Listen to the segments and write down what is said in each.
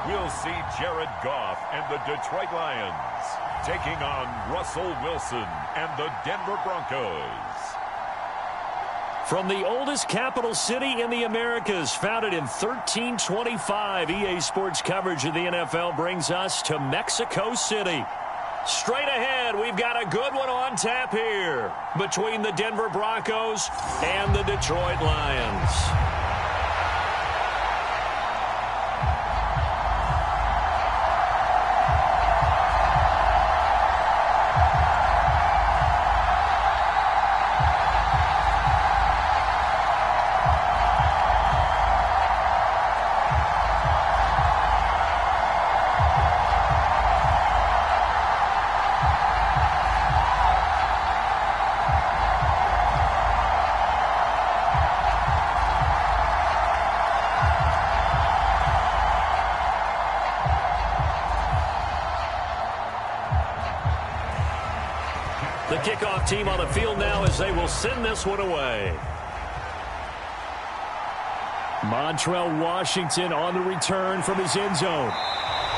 we'll see Jared Goff and the Detroit Lions taking on Russell Wilson and the Denver Broncos. From the oldest capital city in the Americas, founded in 1325, EA Sports coverage of the NFL brings us to Mexico City. Straight ahead, we've got a good one on tap here between the Denver Broncos and the Detroit Lions. The kickoff team on the field now as they will send this one away. Montrell Washington on the return from his end zone.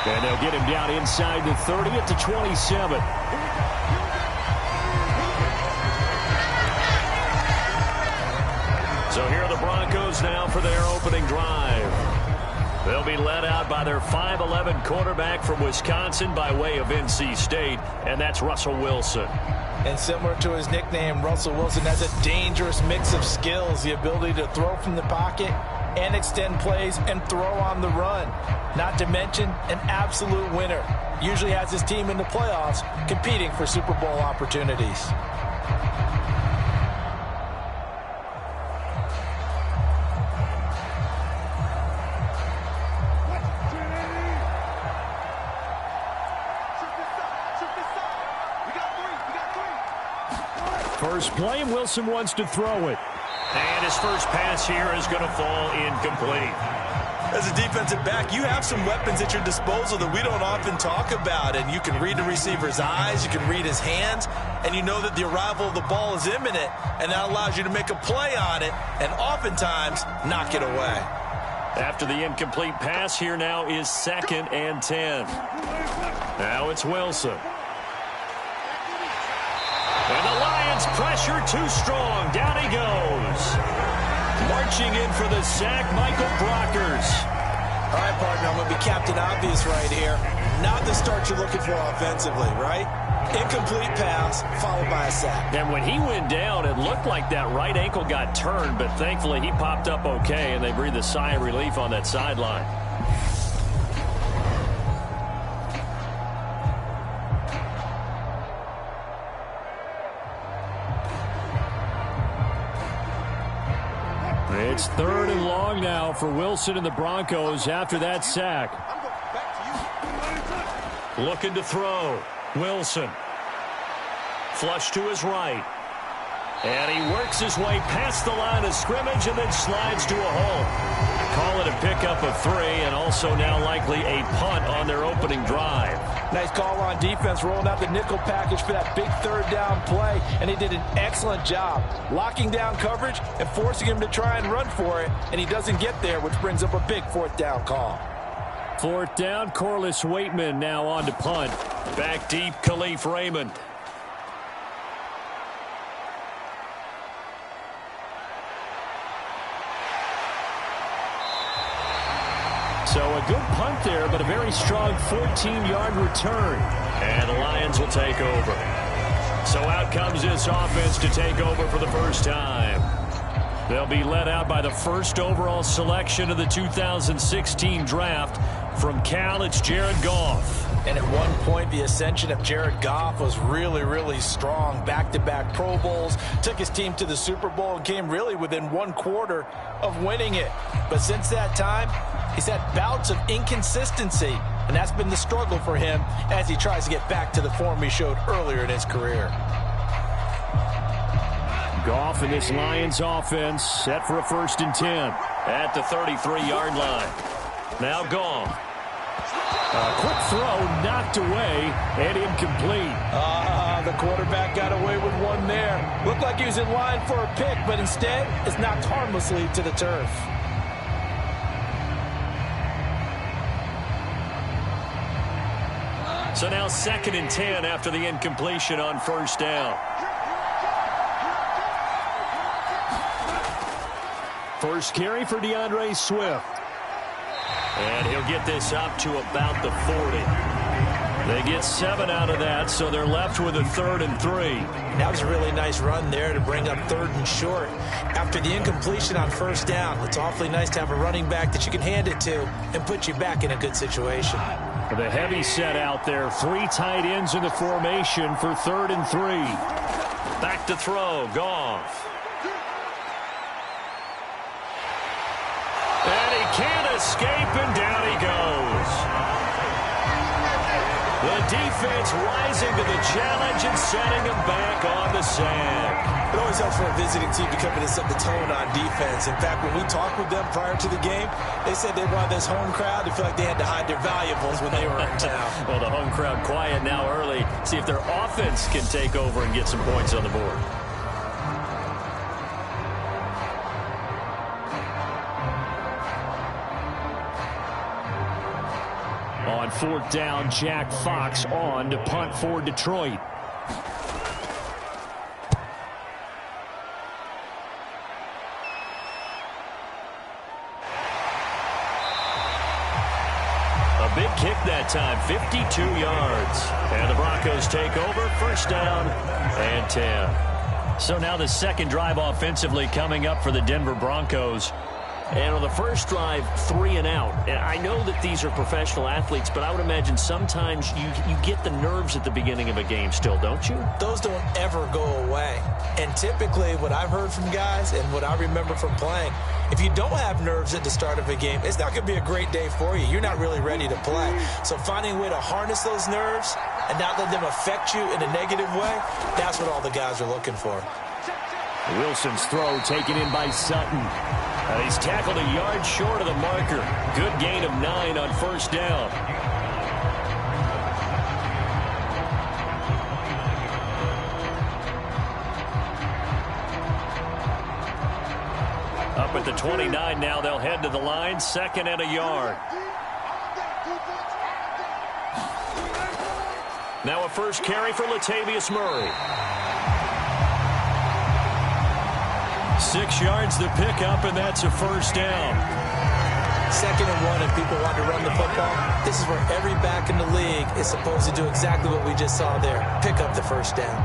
And they'll get him down inside the 30 at the 27. So here are the Broncos now for their opening drive. They'll be led out by their 5'11" quarterback from Wisconsin by way of NC State, and that's Russell Wilson. And similar to his nickname, Russell Wilson has a dangerous mix of skills, the ability to throw from the pocket and extend plays and throw on the run. Not to mention an absolute winner. Usually has his team in the playoffs competing for Super Bowl opportunities. First play, and Wilson wants to throw it. And his first pass here is going to fall incomplete. As a defensive back, you have some weapons at your disposal that we don't often talk about. And you can read the receiver's eyes, you can read his hands, and you know that the arrival of the ball is imminent, and that allows you to make a play on it and oftentimes knock it away. After the incomplete pass, here now is 2nd and 10. Now it's Wilson. And the Lions pressure too strong. Down he goes. Marching in for the sack, Michael Brockers. All right, partner, I'm going to be Captain Obvious right here. Not the start you're looking for offensively, right? Incomplete pass, followed by a sack. And when he went down, it looked like that right ankle got turned, but thankfully he popped up okay, and they breathed a sigh of relief on that sideline. It's 3rd and long now for Wilson and the Broncos after that sack. Looking to throw. Wilson. Flush to his right. And he works his way past the line of scrimmage and then slides to a hole. Call it a pickup of 3, and also now likely a punt on their opening drive. Nice call on defense, rolling out the nickel package for that big 3rd down play, and he did an excellent job locking down coverage and forcing him to try and run for it, and he doesn't get there, which brings up a big 4th down call. 4th down, Corliss Waitman now on to punt. Back deep, Khalif Raymond. So a good punt there, but a very strong 14-yard return. And the Lions will take over. So out comes this offense to take over for the first time. They'll be led out by the first overall selection of the 2016 draft. From Cal, it's Jared Goff. And at one point, the ascension of Jared Goff was really, really strong. Back-to-back Pro Bowls, took his team to the Super Bowl, and came really within 1/4 of winning it. But since that time, he's had bouts of inconsistency, and that's been the struggle for him as he tries to get back to the form he showed earlier in his career. Goff in this Lions offense set for a 1st and 10 at the 33-yard line. Now Goff. A quick throw knocked away and incomplete. The quarterback got away with one there. Looked like he was in line for a pick, but instead is knocked harmlessly to the turf. So now 2nd and 10 after the incompletion on 1st down. First carry for DeAndre Swift. And he'll get this up to about the 40. They get 7 out of that, so they're left with a 3rd and 3. That was a really nice run there to bring up 3rd and short. After the incompletion on 1st down, it's awfully nice to have a running back that you can hand it to and put you back in a good situation. The heavy set out there. 3 tight ends in the formation for 3rd and 3. Back to throw, Goff. And he can't escape, and down he goes. The defense rising to the challenge and setting him back on the sand. It always helps for a visiting team to come in and set the tone on defense. In fact, when we talked with them prior to the game, they said they wanted this home crowd to feel like they had to hide their valuables when they were in town. Well, the home crowd quiet now early. See if their offense can take over and get some points on the board. On 4th down, Jack Fox on to punt for Detroit. A big kick that time, 52 yards. And the Broncos take over, 1st down and 10. So now the 2nd drive offensively coming up for the Denver Broncos. And on the first drive, 3 and out. And I know that these are professional athletes, but I would imagine sometimes you get the nerves at the beginning of a game still, don't you? Those don't ever go away. And typically what I've heard from guys and what I remember from playing, if you don't have nerves at the start of a game, it's not going to be a great day for you. You're not really ready to play. So finding a way to harness those nerves and not let them affect you in a negative way, that's what all the guys are looking for. Wilson's throw taken in by Sutton. He's tackled a yard short of the marker. Good gain of 9 on 1st down. Up at the 29 now, they'll head to the line. 2nd and a yard. Now a first carry for Latavius Murray. 6 yards to pick up, and that's a 1st down. 2nd and 1, and people want to run the football. This is where every back in the league is supposed to do exactly what we just saw there. Pick up the 1st down.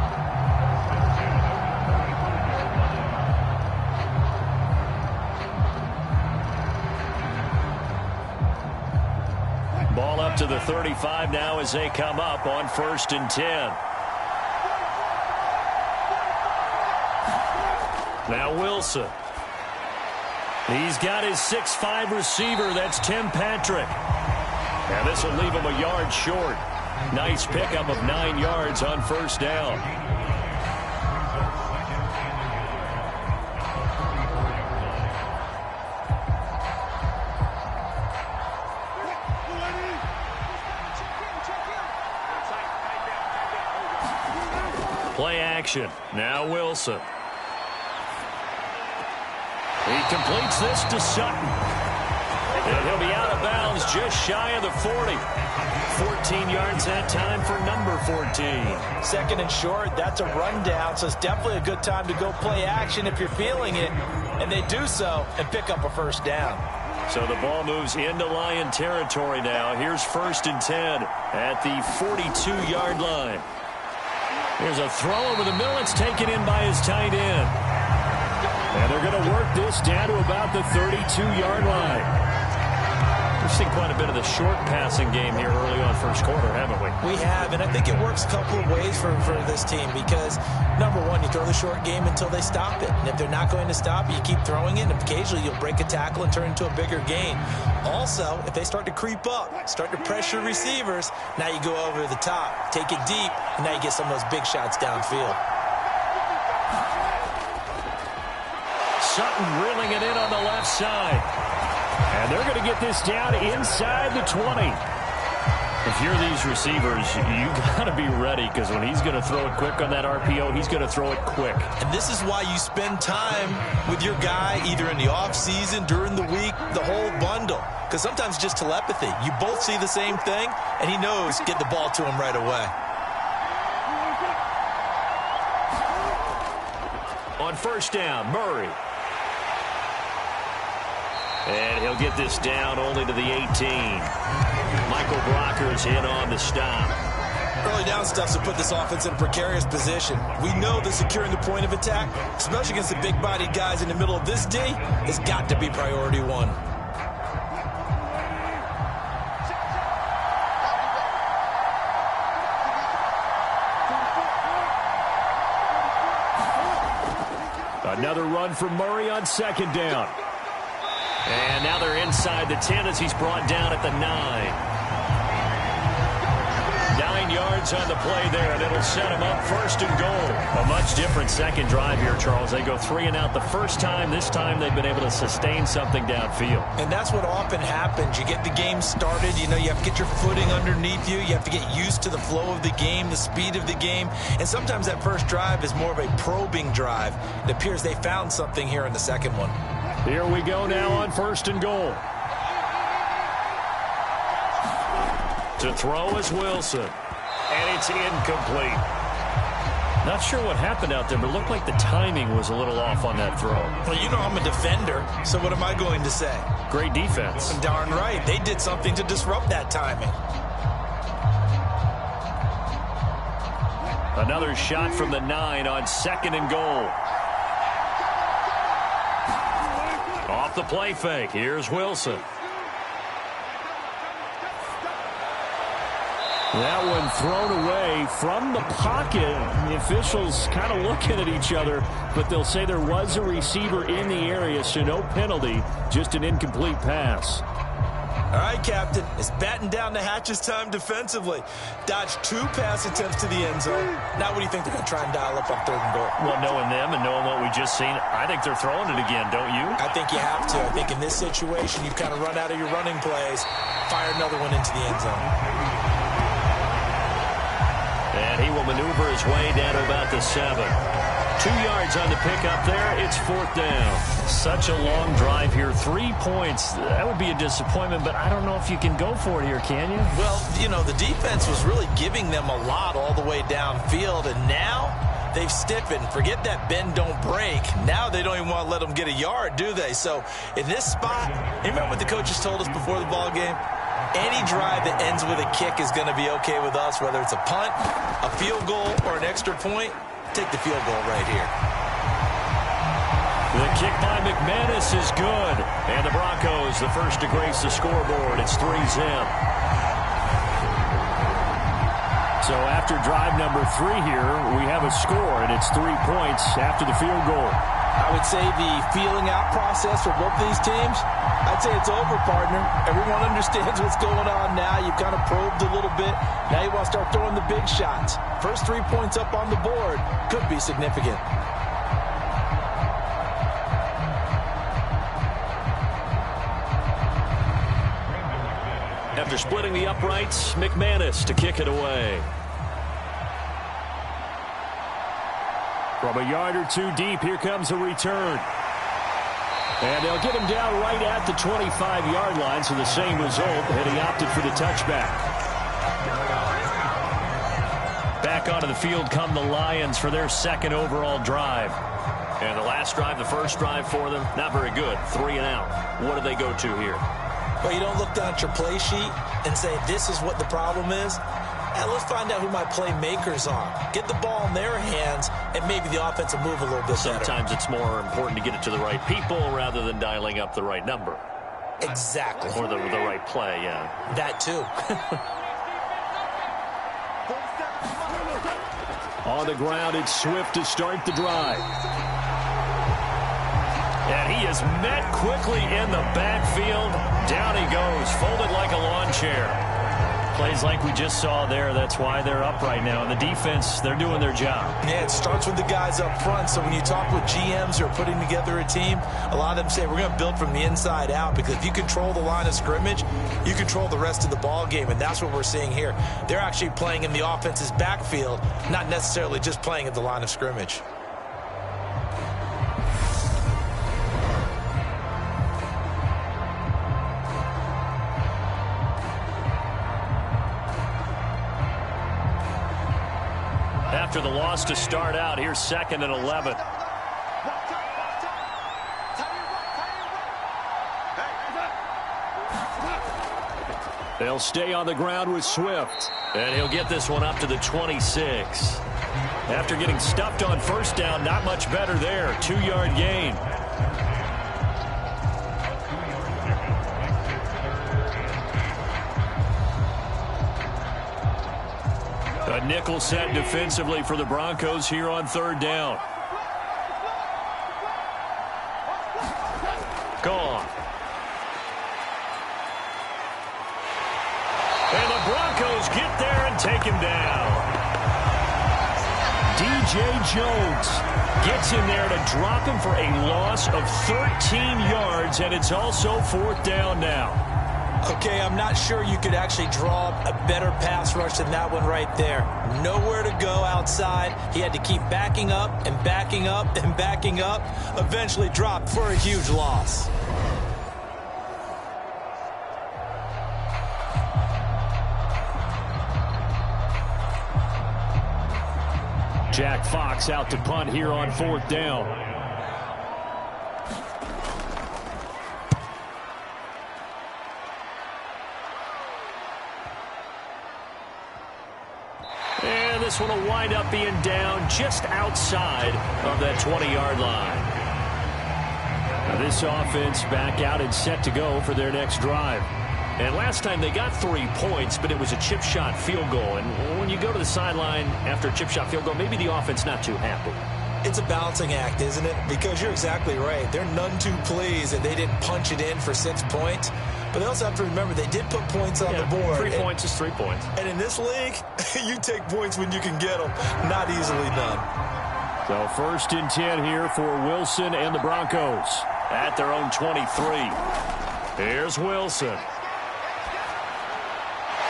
Ball up to the 35 now as they come up on 1st and 10. Now Wilson. He's got his 6'5 receiver. That's Tim Patrick. And this will leave him a yard short. Nice pickup of 9 yards on 1st down. Play action. Now Wilson. He completes this to Sutton. And he'll be out of bounds just shy of the 40. 14 yards that time for number 14. 2nd and short, that's a rundown, so it's definitely a good time to go play action if you're feeling it. And they do so and pick up a 1st down. So the ball moves into Lion territory now. Here's 1st and 10 at the 42-yard line. Here's a throw over the middle. It's taken in by his tight end. And they're going to work this down to about the 32-yard line. We've seen quite a bit of the short passing game here early on 1st quarter, haven't we? We have, and I think it works a couple of ways for this team because, number one, you throw the short game until they stop it. And if they're not going to stop it, you keep throwing it, and occasionally you'll break a tackle and turn into a bigger gain. Also, if they start to creep up, start to pressure receivers, now you go over the top, take it deep, and now you get some of those big shots downfield. Sutton reeling it in on the left side. And they're going to get this down inside the 20. If you're these receivers, you got to be ready, because when he's going to throw it quick on that RPO, he's going to throw it quick. And this is why you spend time with your guy either in the offseason, during the week, the whole bundle. Because sometimes it's just telepathy. You both see the same thing, and he knows get the ball to him right away. On first down, Murray. And he'll get this down only to the 18. Michael Brocker's in on the stop. Early down stuff to put this offense in a precarious position. We know that securing the point of attack, especially against the big-bodied guys in the middle of this D, has got to be priority one. Another run from Murray on second down. And now they're inside the 10 as he's brought down at the 9. 9 yards on the play there, and it'll set him up first and goal. A much different second drive here, Charles. They go 3 and out the first time. This time they've been able to sustain something downfield. And that's what often happens. You get the game started. You know, you have to get your footing underneath you. You have to get used to the flow of the game, the speed of the game. And sometimes that first drive is more of a probing drive. It appears they found something here in the second one. Here we go now on first and goal. To throw is Wilson. And it's incomplete. Not sure what happened out there, but it looked like the timing was a little off on that throw. Well, you know I'm a defender, so what am I going to say? Great defense. Darn right. They did something to disrupt that timing. Another shot from the 9 on second and goal. Off the play fake. Here's Wilson. That one thrown away from the pocket. The officials kind of looking at each other, but they'll say there was a receiver in the area, so no penalty, just an incomplete pass. All right, Captain, it's batten down the hatches time defensively. Dodged 2 pass attempts to the end zone. Now what do you think they're going to try and dial up on third and goal? Well, knowing them and knowing what we just seen, I think they're throwing it again, don't you? I think you have to. I think in this situation, you've kind of run out of your running plays. Fire another one into the end zone. And he will maneuver his way down to about the 7. 2 yards on the pickup there. It's fourth down. Such a long drive here. 3 points. That would be a disappointment, but I don't know if you can go for it here, can you? Well, you know, the defense was really giving them a lot all the way downfield, and now they've stiffened. Forget that bend, don't break. Now they don't even want to let them get a yard, do they? So in this spot, you remember what the coaches told us before the ball game? Any drive that ends with a kick is going to be okay with us, whether it's a punt, a field goal, or an extra point. Take the field goal right here. The kick by McManus is good. And the Broncos, the first to grace the scoreboard. It's 3-zip. So after drive number 3 here, we have a score, and it's 3 points after the field goal. I would say the feeling out process for both these teams, I'd say it's over, partner. Everyone understands what's going on now. You've kind of probed a little bit. Now you want to start throwing the big shots. First 3 points up on the board could be significant. After splitting the uprights, McManus to kick it away. From a yard or 2 deep, here comes a return. And they'll get him down right at the 25-yard line, so the same result, and he opted for the touchback. Back onto the field come the Lions for their second overall drive. And the last drive, the first drive for them, not very good. 3 and out. What do they go to here? Well, you don't look down at your play sheet and say, this is what the problem is. And let's find out who my playmakers are. Get the ball in their hands, and maybe the offense will move a little bit Sometimes better. it's more important to get it to the right people rather than dialing up the right number. Exactly. Or the right play, yeah. That too. On the ground, it's Swift to start the drive. And he is met quickly in the backfield. Down he goes, folded like a lawn chair. Plays like we just saw there. That's why they're up right now. And the defense, they're doing their job. Yeah, it starts with the guys up front. So when you talk with GMs who are putting together a team, a lot of them say we're going to build from the inside out, because if you control the line of scrimmage, you control the rest of the ball game, and that's what we're seeing here. They're actually playing in the offense's backfield, not necessarily just playing at the line of scrimmage. After the loss to start out, here's 2nd and 11. They'll stay on the ground with Swift. And he'll get this one up to the 26. After getting stuffed on first down, not much better there. 2-yard gain. A nickel set defensively for the Broncos here on 3rd down. Gone. And the Broncos get there and take him down. DJ Jones gets in there to drop him for a loss of 13 yards, and it's also 4th down now. Okay, I'm not sure you could actually draw a better pass rush than that one right there. Nowhere to go outside. He had to keep backing up and backing up and backing up. Eventually dropped for a huge loss. Jack Fox out to punt here on 4th down. And this one will wind up being down just outside of that 20-yard line. Now this offense back out and set to go for their next drive. And last time they got 3 points, but it was a chip shot field goal. And when you go to the sideline after a chip shot field goal, maybe the offense not too happy. It's a balancing act, isn't it? Because you're exactly right. They're none too pleased that they didn't punch it in for 6 points. But they also have to remember they did put points on the board. 3 points is 3 points. And in this league, you take points when you can get them. Not easily done. So 1st and 10 here for Wilson and the Broncos at their own 23. Here's Wilson.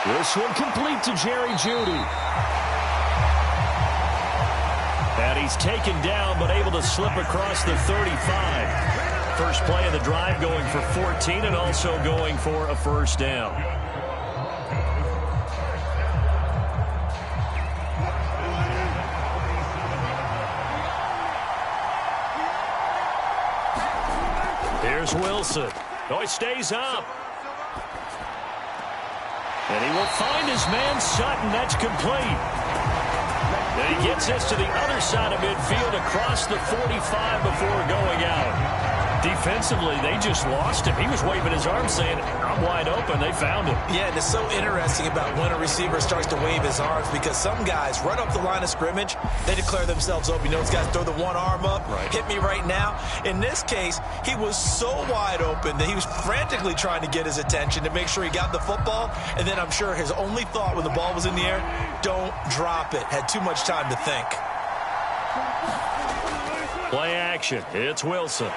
This one complete to Jerry Jeudy. And he's taken down, but able to slip across the 35. First play of the drive, going for 14 and also going for a 1st down. Here's Wilson. Oh, he stays up. And he will find his man Sutton. That's complete. And he gets this to the other side of midfield across the 45 before going out. Defensively, they just lost him. He was waving his arms saying, I'm wide open. They found him. Yeah, and it's so interesting about when a receiver starts to wave his arms, because some guys run up the line of scrimmage, they declare themselves open. You know, those guys throw the one arm up, hit me right now. In this case, he was so wide open that he was frantically trying to get his attention to make sure he got the football. And then I'm sure his only thought when the ball was in the air, don't drop it. Had too much time to think. Play action. It's Wilson.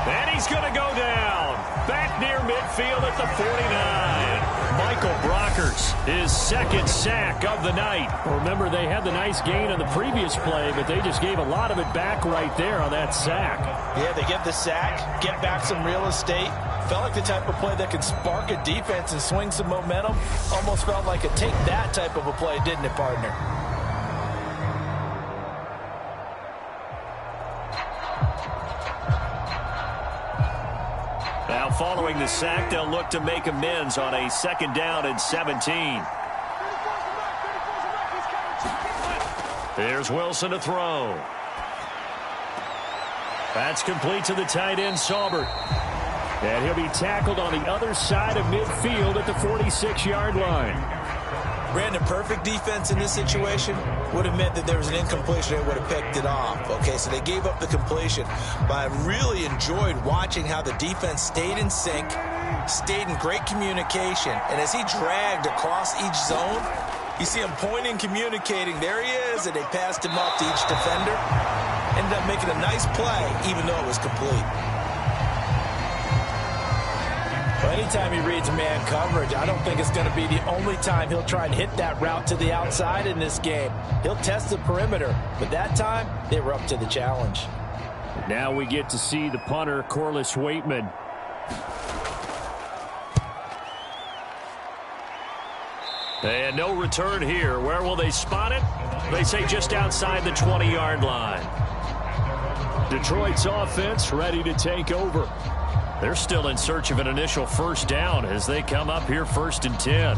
And he's going to go down. Back near midfield at the 49. Michael Brockers, his 2nd sack of the night. Remember, they had the nice gain on the previous play, but they just gave a lot of it back right there on that sack. Yeah, they get the sack, get back some real estate. Felt like the type of play that could spark a defense and swing some momentum. Almost felt like a take that type of a play, didn't it, partner? Now following the sack, they'll look to make amends on a 2nd down and 17. There's Wilson to throw. That's complete to the tight end, Saubert. And he'll be tackled on the other side of midfield at the 46-yard line. Brandon, perfect defense in this situation would have meant that there was an incompletion and would have picked it off. Okay, so they gave up the completion. But I really enjoyed watching how the defense stayed in sync, stayed in great communication, and as he dragged across each zone, you see him pointing, communicating. There he is, and they passed him off to each defender. Ended up making a nice play, even though it was complete. Well, anytime he reads man coverage, I don't think it's going to be the only time he'll try and hit that route to the outside in this game. He'll test the perimeter, but that time, they were up to the challenge. Now we get to see the punter, Corliss Waitman. And no return here. Where will they spot it? They say just outside the 20-yard line. Detroit's offense ready to take over. They're still in search of an initial first down as they come up here 1st and 10.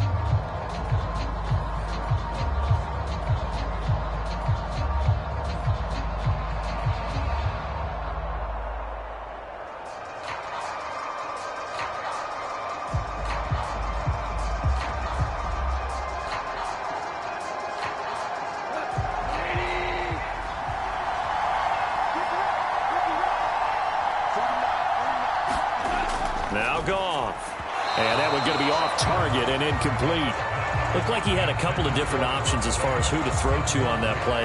Now Goff. And that one going to be off target and incomplete. Looked like he had a couple of different options as far as who to throw to on that play.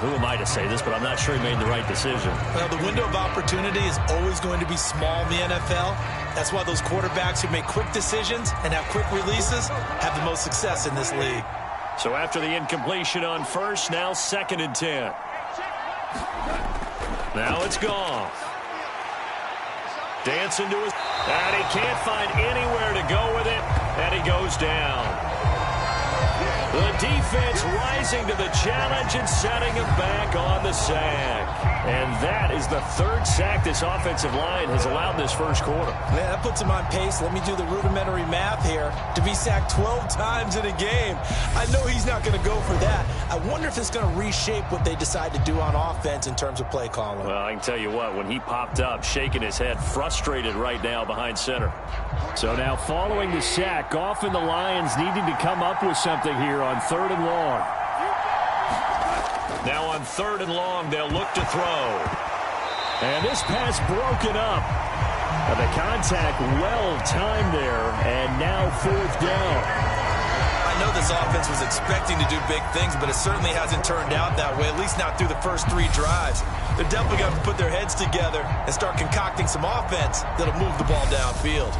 Who am I to say this, but I'm not sure he made the right decision. Well, the window of opportunity is always going to be small in the NFL. That's why those quarterbacks who make quick decisions and have quick releases have the most success in this league. So after the incompletion on first, now 2nd and 10. Now it's Goff. Dancing to his... And he can't find anywhere to go with it, and he goes down. The defense rising to the challenge and setting him back on the sack. And that is the 3rd sack this offensive line has allowed this first quarter. Man, that puts him on pace. Let me do the rudimentary math here. To be sacked 12 times in a game. I know he's not going to go for that. I wonder if it's going to reshape what they decide to do on offense in terms of play calling. Well, I can tell you what, when he popped up, shaking his head, frustrated right now behind center. So now following the sack, Goff and the Lions needing to come up with something here on 3rd and long. Now on 3rd and long, they'll look to throw. And this pass broken up. The contact well timed there, and now 4th down. I know this offense was expecting to do big things, but it certainly hasn't turned out that way, at least not through the first 3 drives. They're definitely going to put their heads together and start concocting some offense that'll move the ball downfield.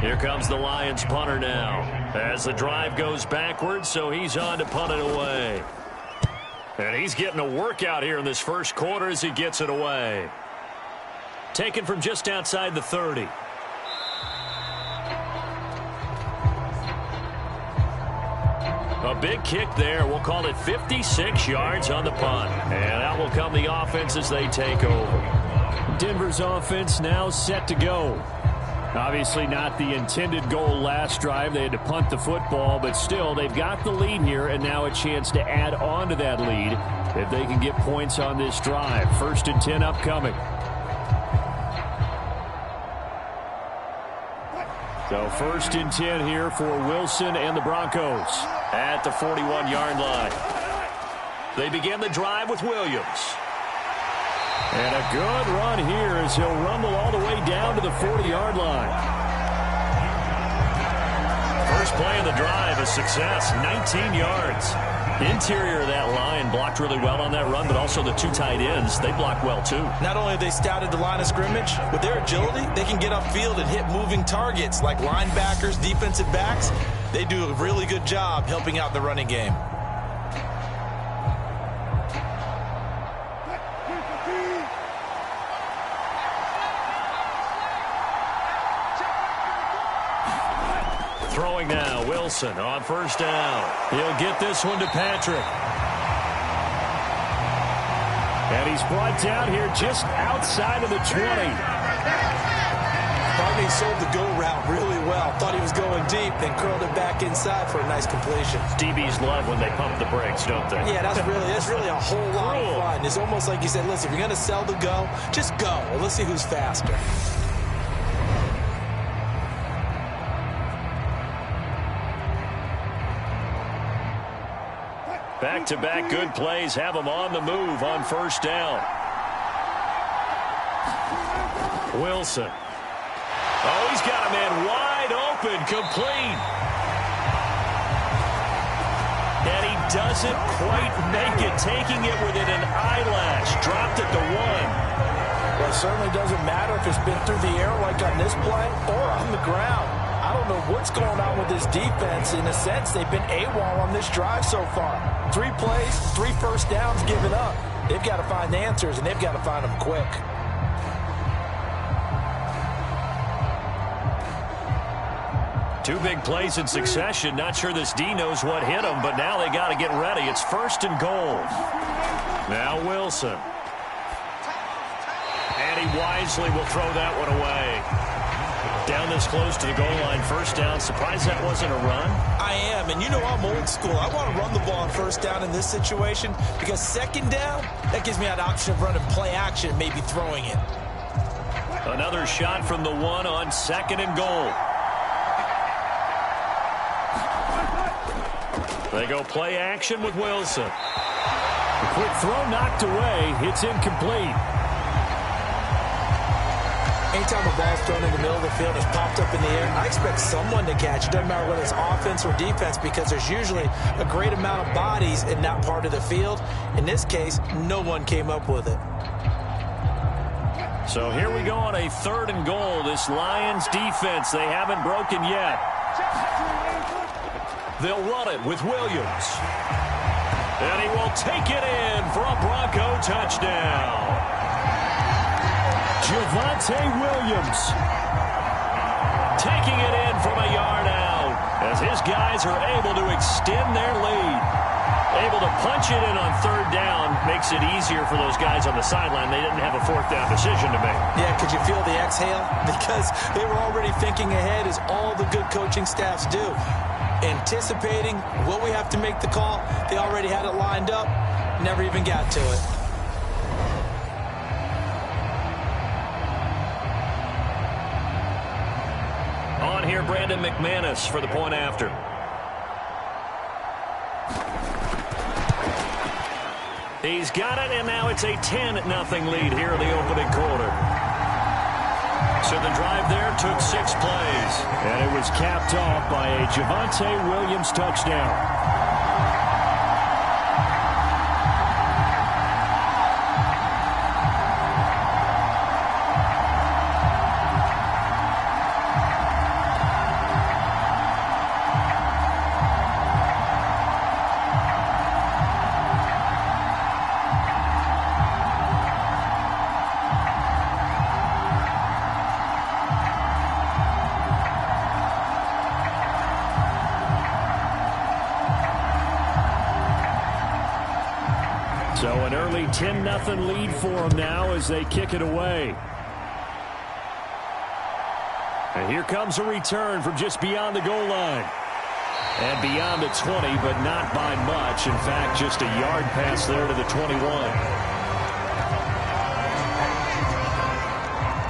Here comes the Lions punter now as the drive goes backwards, so he's on to punt it away. And he's getting a workout here in this first quarter as he gets it away. Taken from just outside the 30. A big kick there. We'll call it 56 yards on the punt. And out will come the offense as they take over. Denver's offense now set to go. Obviously not the intended goal last drive. They had to punt the football, but still they've got the lead here and now a chance to add on to that lead if they can get points on this drive. 1st and 10 upcoming. So 1st and 10 here for Wilson and the Broncos at the 41-yard line. They begin the drive with Williams. And a good run here as he'll rumble all the way down to the 40-yard line. First play of the drive, a success, 19 yards. Interior of that line blocked really well on that run, but also the 2 tight ends, they blocked well too. Not only have they scouted the line of scrimmage, with their agility, they can get upfield and hit moving targets like linebackers, defensive backs. They do a really good job helping out the running game. Throwing now, Wilson on 1st down. He'll get this one to Patrick. And he's brought down here just outside of the 20. Probably sold the go route really well. Thought he was going deep, then curled it back inside for a nice completion. DBs love when they pump the brakes, don't they? Yeah, that's really a whole lot of fun. It's almost like you said, listen, if you're going to sell the go, just go. Well, let's see who's faster. Back-to-back good plays have him on the move on first down. Wilson. Oh, he's got a man wide open, complete. And he doesn't quite make it, taking it within an eyelash. Dropped it to 1. Well, it certainly doesn't matter if it's been through the air like on this play or on the ground. I don't know what's going on with this defense. In a sense, they've been AWOL on this drive so far. 3 plays, 3 first downs given up. They've got to find the answers, and they've got to find them quick. Two big plays in succession. Not sure this D knows what hit him, but now they got to get ready. It's first and goal. Now Wilson. And he wisely will throw that one away. Down this close to the goal line, first down. Surprised that wasn't a run? I am, and you know I'm old school. I want to run the ball on first down in this situation because second down, that gives me an option of running play action, maybe throwing it. Another shot from the 1 on second and goal. They go play action with Wilson. A quick throw knocked away. It's incomplete. Anytime a ball's thrown in the middle of the field, it's popped up in the air, I expect someone to catch it. Doesn't matter whether it's offense or defense because there's usually a great amount of bodies in that part of the field. In this case, no one came up with it. So here we go on a third and goal. This Lions defense, they haven't broken yet. They'll run it with Williams. And he will take it in for a Bronco touchdown. Javonte Williams taking it in from a yard out as his guys are able to extend their lead. Able to punch it in on third down makes it easier for those guys on the sideline. They didn't have a fourth down decision to make. Yeah, could you feel the exhale? Because they were already thinking ahead as all the good coaching staffs do. Anticipating, will we have to make the call? They already had it lined up, never even got to it. On here, Brandon McManus for the point after. He's got it, and now it's a 10-0 lead here in the opening quarter. So the drive there took 6 plays. And it was capped off by a Javonte Williams touchdown. So an early 10-0 lead for them now as they kick it away. And here comes a return from just beyond the goal line. And beyond the 20, but not by much. In fact, just a yard pass there to the 21.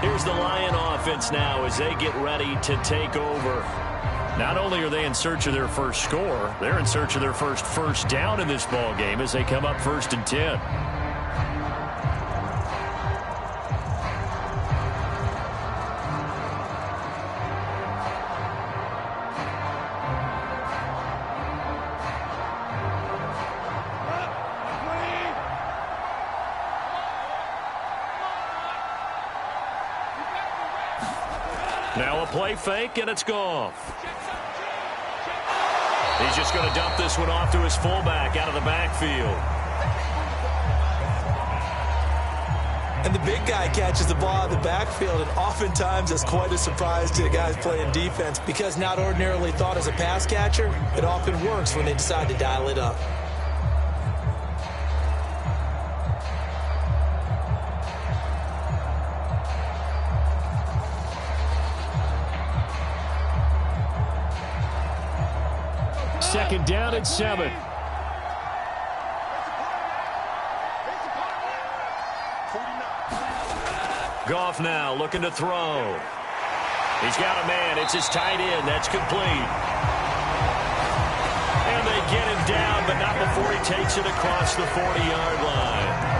Here's the Lion offense now as they get ready to take over. Not only are they in search of their first score, they're in search of their first down in this ball game as they come up 1st and 10. Now a play fake, and it's Goff. He's just going to dump this one off to his fullback out of the backfield. And the big guy catches the ball out of the backfield, and oftentimes it's quite a surprise to the guys playing defense because not ordinarily thought as a pass catcher, it often works when they decide to dial it up. second down at 7. Goff now looking to throw. He's got a man. It's his tight end. That's complete. And they get him down, but not before he takes it across the 40-yard line.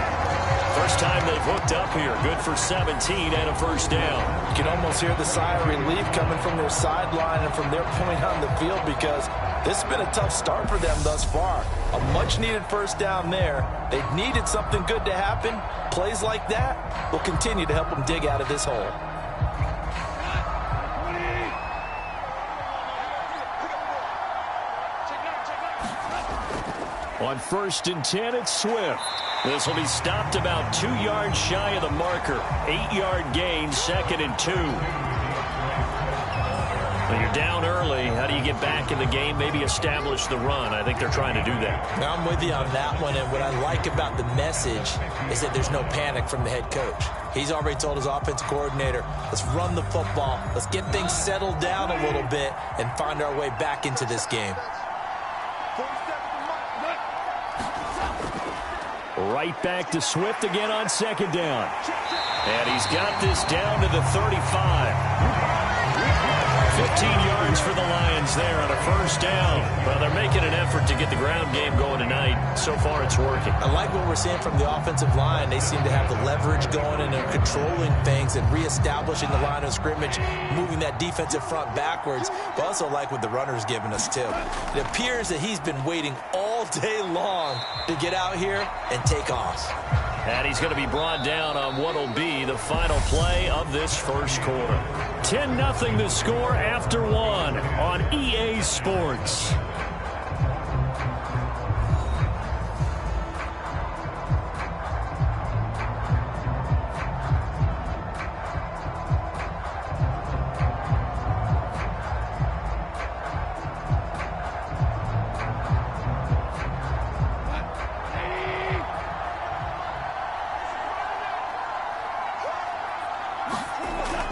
First time they've hooked up here. Good for 17 and a first down. You can almost hear the sigh of relief coming from their sideline and from their point on the field, because this has been a tough start for them thus far. A much-needed first down there. They've needed something good to happen. Plays like that will continue to help them dig out of this hole. On 1st and 10, it's Swift. This will be stopped about 2 yards shy of the marker. 8-yard gain, 2nd and 2. When you're down early, how do you get back in the game, maybe establish the run? I think they're trying to do that. Now, I'm with you on that one, and what I like about the message is that there's no panic from the head coach. He's already told his offensive coordinator, let's run the football, let's get things settled down a little bit and find our way back into this game. Right back to Swift again on 2nd down. And he's got this down to the 35. 15 yards for the Lions there on a first down. Well, they're making an effort to get the ground game going tonight. So far, it's working. I like what we're seeing from the offensive line. They seem to have the leverage going, and they're controlling things and reestablishing the line of scrimmage, moving that defensive front backwards. But also like what the runner's giving us, too. It appears that he's been waiting all day long to get out here and take off. And he's going to be brought down on what will be the final play of this first quarter. 10-0 the score after 1 on EA Sports.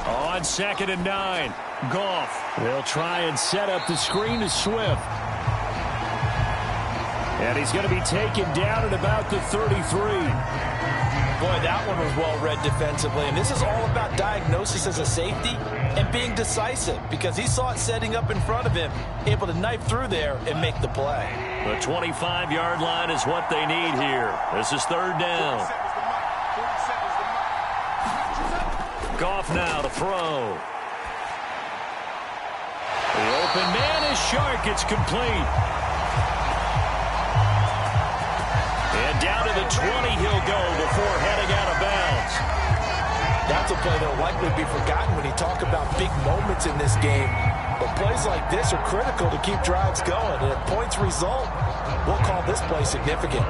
On 2nd and 9, Goff will try and set up the screen to Swift. And he's going to be taken down at about the 33. Boy, that one was well read defensively. And this is all about diagnosis as a safety and being decisive, because he saw it setting up in front of him, able to knife through there and make the play. The 25-yard line is what they need here. This is 3rd down. Goff now to throw. The open man is Shark. It's complete. And down to the 20 he'll go before heading out of bounds. That's a play that will likely be forgotten when you talk about big moments in this game. But plays like this are critical to keep drives going. And if points result, we'll call this play significant.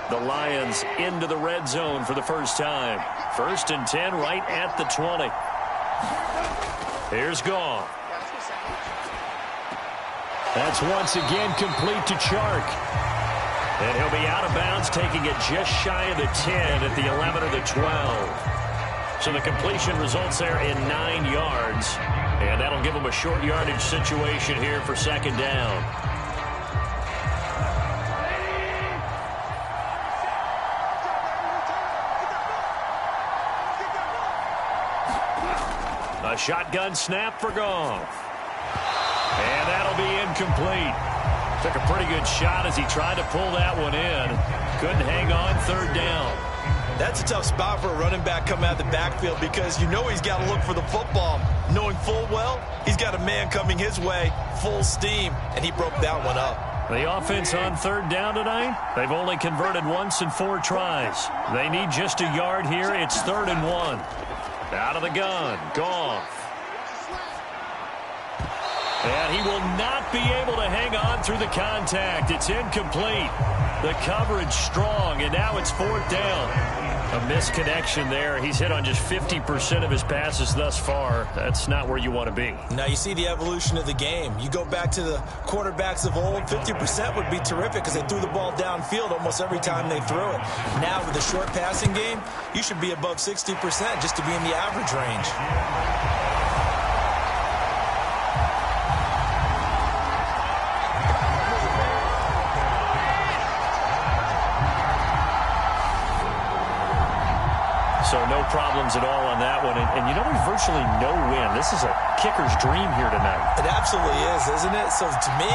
The Lions into the red zone for the first time. 1st and 10 right at the 20. Here's Goff. That's once again complete to Chark. And he'll be out of bounds, taking it just shy of the 10 at the 11 or the 12. So the completion results there in 9 yards. And that'll give him a short yardage situation here for 2nd down. A shotgun snap for Goff. And that'll be incomplete. Took a pretty good shot as he tried to pull that one in. Couldn't hang on 3rd down. That's a tough spot for a running back coming out of the backfield, because you know he's got to look for the football, knowing full well he's got a man coming his way, full steam, and he broke that one up. The offense on 3rd down tonight, they've only converted once in 4 tries. They need just a yard here. It's 3rd and 1. Out of the gun, Goff. And he will not be able to hang on through the contact. It's incomplete. The coverage strong, and now it's 4th down. A misconnection there. He's hit on just 50% of his passes thus far. That's not where you want to be. Now you see the evolution of the game. You go back to the quarterbacks of old, 50% would be terrific because they threw the ball downfield almost every time they threw it. Now with the short passing game, you should be above 60% just to be in the average range. So no problems at all on that one. And you know, there's virtually no win. This is a kicker's dream here tonight. It absolutely is, isn't it? So to me,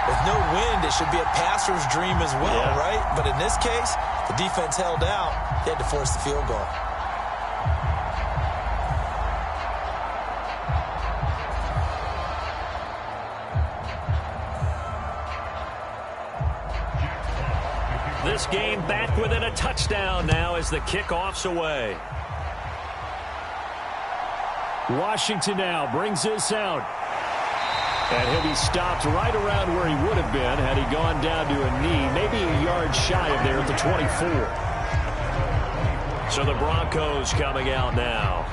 with no wind, it should be a passer's dream as well, right? But in this case, the defense held out. They had to force the field goal. This game back within a touchdown now as the kickoff's away. Washington now brings this out. And he'll be stopped right around where he would have been had he gone down to a knee, maybe a yard shy of there at the 24. So the Broncos coming out now.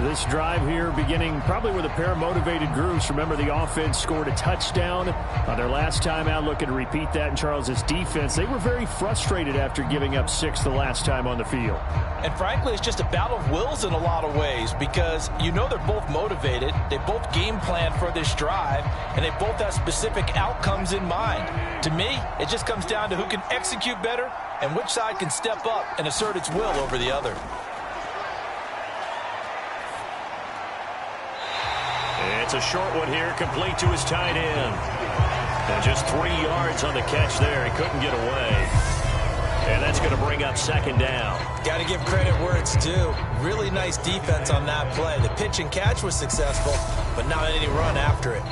This drive here beginning probably with a pair of motivated groups. Remember, the offense scored a touchdown on their last time out, looking to repeat that in Charles' defense. They were very frustrated after giving up 6 the last time on the field. And frankly, it's just a battle of wills in a lot of ways because you know they're both motivated. They both game plan for this drive, and they both have specific outcomes in mind. To me, it just comes down to who can execute better and which side can step up and assert its will over the other. It's a short one here, complete to his tight end. And just 3 yards on the catch there. He couldn't get away. And that's going to bring up second down. Got to give credit where it's due. Really nice defense on that play. The pitch and catch was successful, but not any run after it.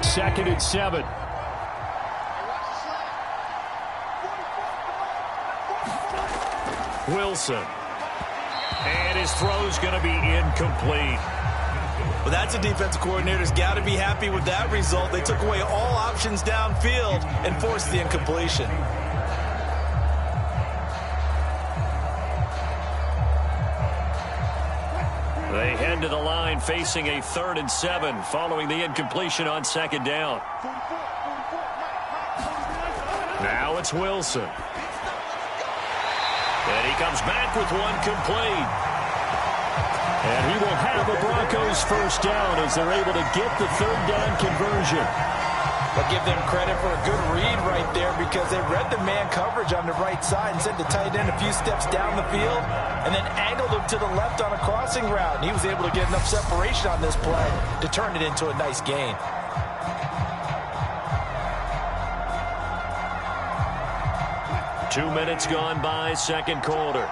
Second and 7. Wilson. And his throw's going to be incomplete. Well, that's a defensive coordinator's got to be happy with that result. They took away all options downfield and forced the incompletion. They head to the line facing a 3rd and 7 following the incompletion on second down. Now it's Wilson. And he comes back with one complete. And he will have a Broncos first down as they're able to get the 3rd down conversion. But give them credit for a good read right there because they read the man coverage on the right side and sent the tight end a few steps down the field and then angled him to the left on a crossing route. And he was able to get enough separation on this play to turn it into a nice gain. Two minutes gone by, second quarter.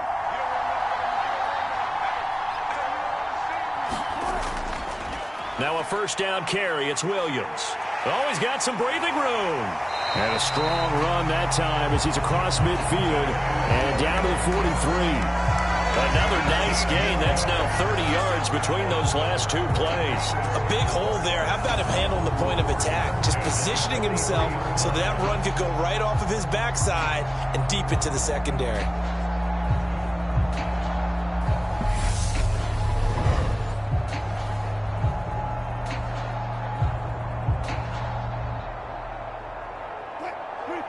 Now a first down carry. It's Williams. Oh, he's got some breathing room. And a strong run that time as he's across midfield and down to the 43. Another nice gain. That's now 30 yards between those last 2 plays. A big hole there. How about him handling the point of attack? Just positioning himself so that run could go right off of his backside and deep into the secondary.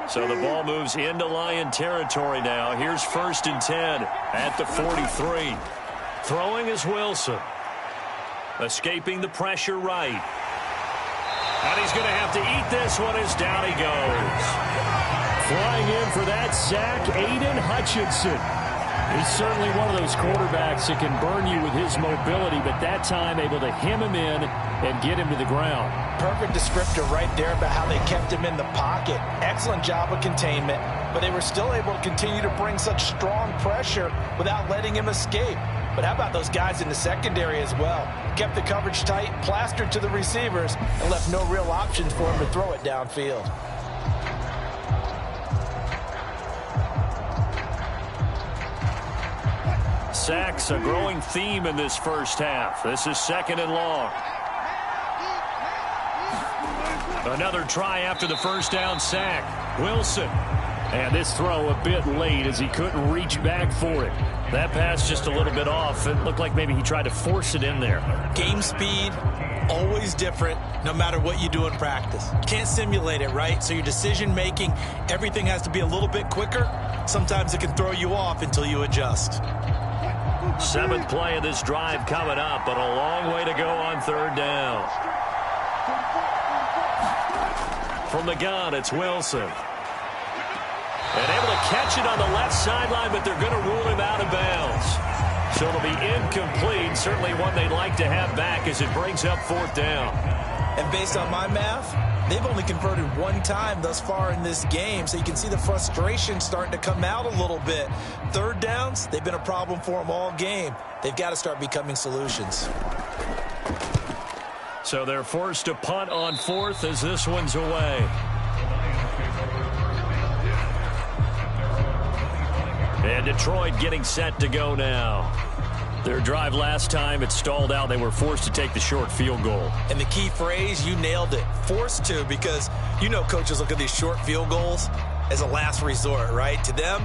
So the ball moves into Lion territory now. Here's 1st and 10 at the 43. Throwing is Wilson. Escaping the pressure right. And he's going to have to eat this one as down he goes. Flying in for that sack, Aiden Hutchinson. He's certainly one of those quarterbacks that can burn you with his mobility, but that time able to hem him in and get him to the ground. Perfect descriptor right there about how they kept him in the pocket. Excellent job of containment, but they were still able to continue to bring such strong pressure without letting him escape. But how about those guys in the secondary as well? Kept the coverage tight, plastered to the receivers, and left no real options for him to throw it downfield. Sacks, a growing theme in this first half. This is 2nd and long. Another try after the first down sack. Wilson. And this throw a bit late as he couldn't reach back for it. That pass just a little bit off. It looked like maybe he tried to force it in there. Game speed, always different, no matter what you do in practice. You can't simulate it, right? So your decision making, everything has to be a little bit quicker. Sometimes it can throw you off until you adjust. 7th play of this drive coming up, but a long way to go on 3rd down. From the gun, it's Wilson. And able to catch it on the left sideline, but they're going to rule him out of bounds. So it'll be incomplete. Certainly one they'd like to have back as it brings up 4th down. And based on my math, they've only converted 1 time thus far in this game. So you can see the frustration starting to come out a little bit. 3rd downs, they've been a problem for them all game. They've got to start becoming solutions. So they're forced to punt on 4th as this one's away. And Detroit getting set to go now. Their drive last time, it stalled out. They were forced to take the short field goal. And the key phrase, you nailed it. Forced to, because you know coaches look at these short field goals as a last resort, right? To them,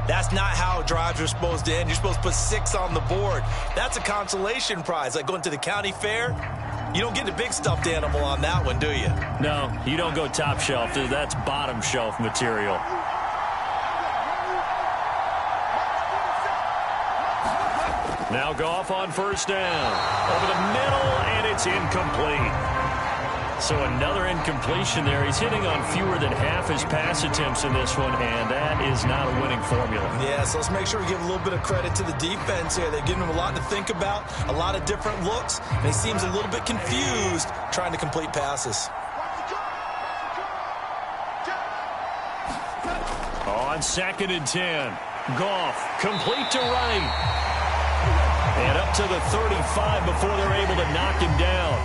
that's not how drives are supposed to end. You're supposed to put 6 on the board. That's a consolation prize. Like going to the county fair, you don't get the big stuffed animal on that one, do you? No, you don't go top shelf. That's bottom shelf material. Now Goff on 1st down. Over the middle, and it's incomplete. So another incompletion there. He's hitting on fewer than half his pass attempts in this one, and that is not a winning formula. Yeah, so let's make sure we give a little bit of credit to the defense here. They're giving him a lot to think about, a lot of different looks, and he seems a little bit confused trying to complete passes. On 2nd and 10, Goff complete to right. And up to the 35 before they're able to knock him down.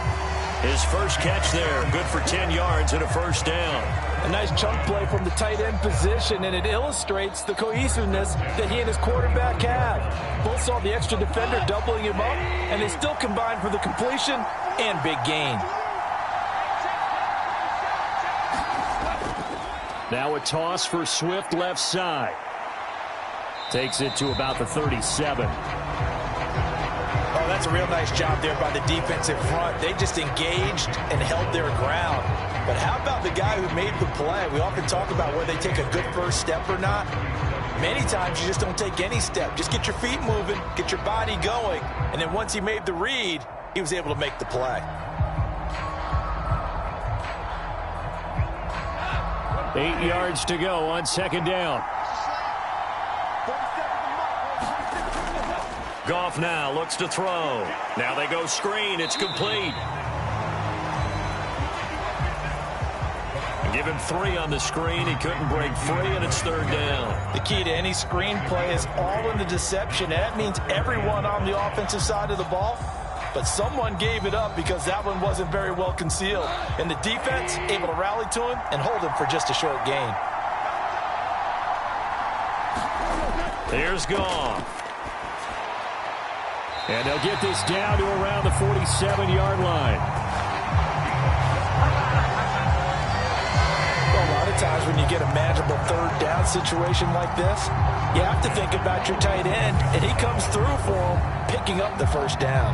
His first catch there, good for 10 yards and a 1st down. A nice chunk play from the tight end position, and it illustrates the cohesiveness that he and his quarterback have. Both saw the extra defender doubling him up, and they still combined for the completion and big gain. Now a toss for Swift left side. Takes it to about the 37. Oh, that's a real nice job there by the defensive front. They just engaged and held their ground. But how about the guy who made the play? We often talk about whether they take a good first step or not. Many times you just don't take any step. Just get your feet moving, get your body going, and then once he made the read, he was able to make the play. 8 yards to go on 2nd down. Goff now looks to throw. Now they go screen. It's complete. Give him 3 on the screen. He couldn't break free, and it's 3rd down. The key to any screen play is all in the deception. That means everyone on the offensive side of the ball, but someone gave it up because that one wasn't very well concealed. And the defense able to rally to him and hold him for just a short gain. Here's Goff. And they'll get this down to around the 47-yard line. Well, a lot of times when you get a manageable 3rd down situation like this, you have to think about your tight end, and he comes through for him, picking up the 1st down.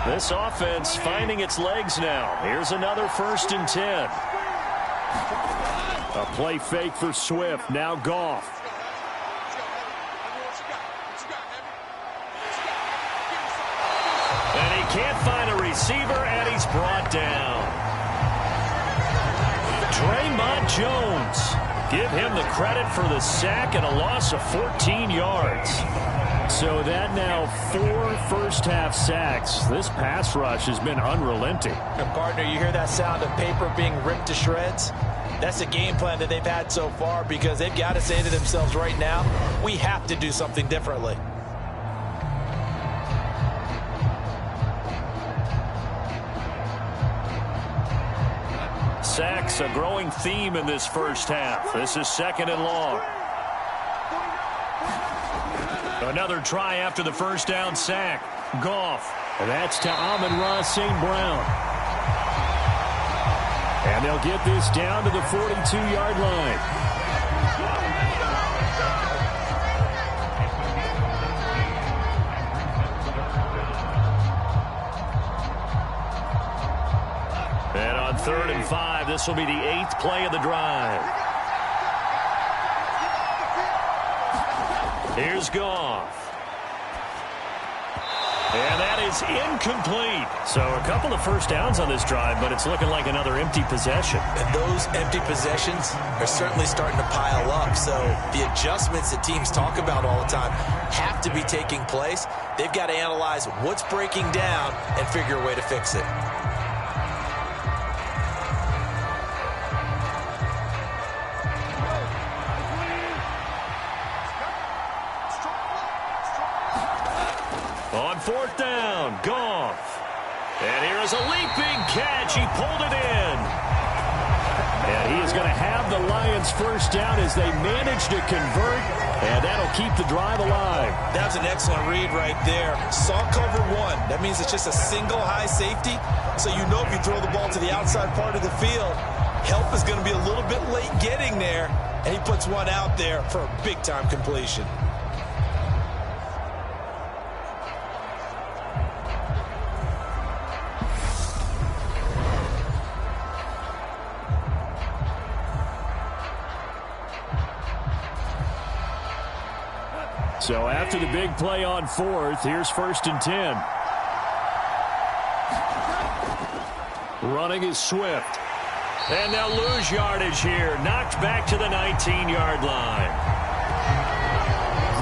This offense finding its legs now. Here's another 1st and 10. A play fake for Swift. Now Goff. And he can't find a receiver, and he's brought down. Draymond Jones. Give him the credit for the sack and a loss of 14 yards. So that now 4 first-half sacks. This pass rush has been unrelenting. And partner, you hear that sound of paper being ripped to shreds? That's the game plan that they've had so far, because they've got to say to themselves right now, we have to do something differently. sacks, a growing theme in this first half. This is 2nd and long. Another try after the first down sack. Goff. And that's to Amon-Ra St. Brown. And they'll get this down to the 42-yard line. And on 3rd and 5, this will be the 8th play of the drive. Here's Goff. And that is incomplete. So a couple of first downs on this drive, but it's looking like another empty possession. And those empty possessions are certainly starting to pile up. So the adjustments that teams talk about all the time have to be taking place. They've got to analyze what's breaking down and figure a way to fix it. On 4th down, Goff. And here is a leaping catch. He pulled it in. And he is going to have the Lions first down as they manage to convert. And that'll keep the drive alive. That was an excellent read right there. Saw cover 1. That means it's just a single high safety. So you know if you throw the ball to the outside part of the field, help is going to be a little bit late getting there. And he puts one out there for a big-time completion. So after the big play on 4th, here's 1st and 10. Running is Swift. And they'll lose yardage here. Knocked back to the 19-yard line.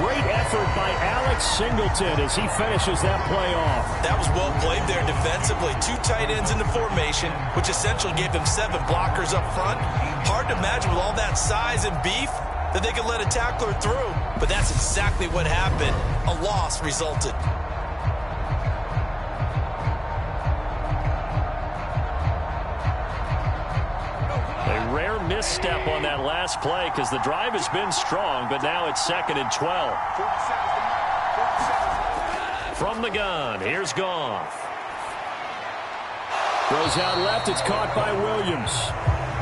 Great effort by Alex Singleton as he finishes that play off. That was well played there defensively. 2 tight ends in the formation, which essentially gave them 7 blockers up front. Hard to imagine with all that size and beef that they could let a tackler through. But that's exactly what happened. A loss resulted. A rare misstep on that last play because the drive has been strong, but now it's 2nd and 12. From the gun, here's Goff. Goes out left, it's caught by Williams.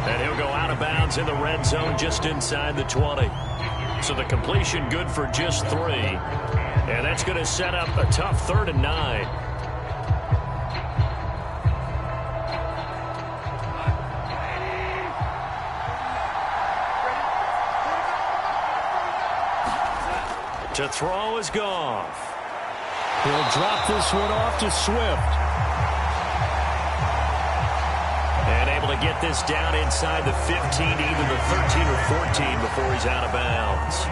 And he'll go out of bounds in the red zone just inside the 20. So the completion good for just 3. And that's going to set up a tough 3rd and 9. To throw is Goff. He'll drop this one off to Swift. And able to get this down inside the 15, either the 13 or 14 before he's out of bounds.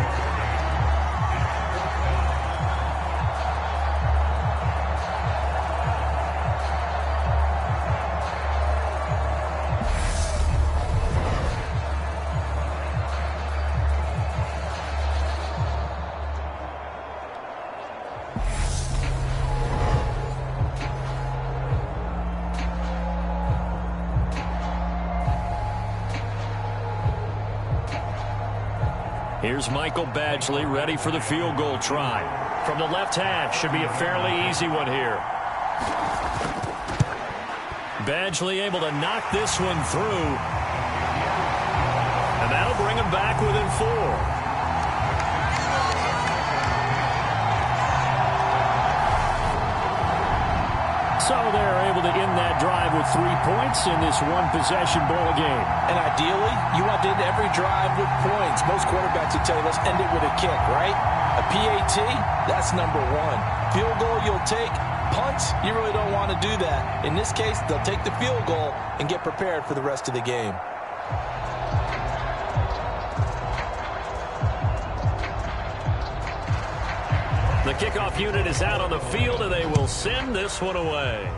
Here's Michael Badgley ready for the field goal try. From the left hash, should be a fairly easy one here. Badgley able to knock this one through. And that'll bring him back within 4. So they're able to end that drive with 3 points in this one-possession ball game. And ideally, you want to end every drive with points. Most quarterbacks would tell you, let's end it with a kick, right? A PAT, that's number 1. Field goal, you'll take. Punts, you really don't want to do that. In this case, they'll take the field goal and get prepared for the rest of the game. The kickoff unit is out on the field, and they will send this one away.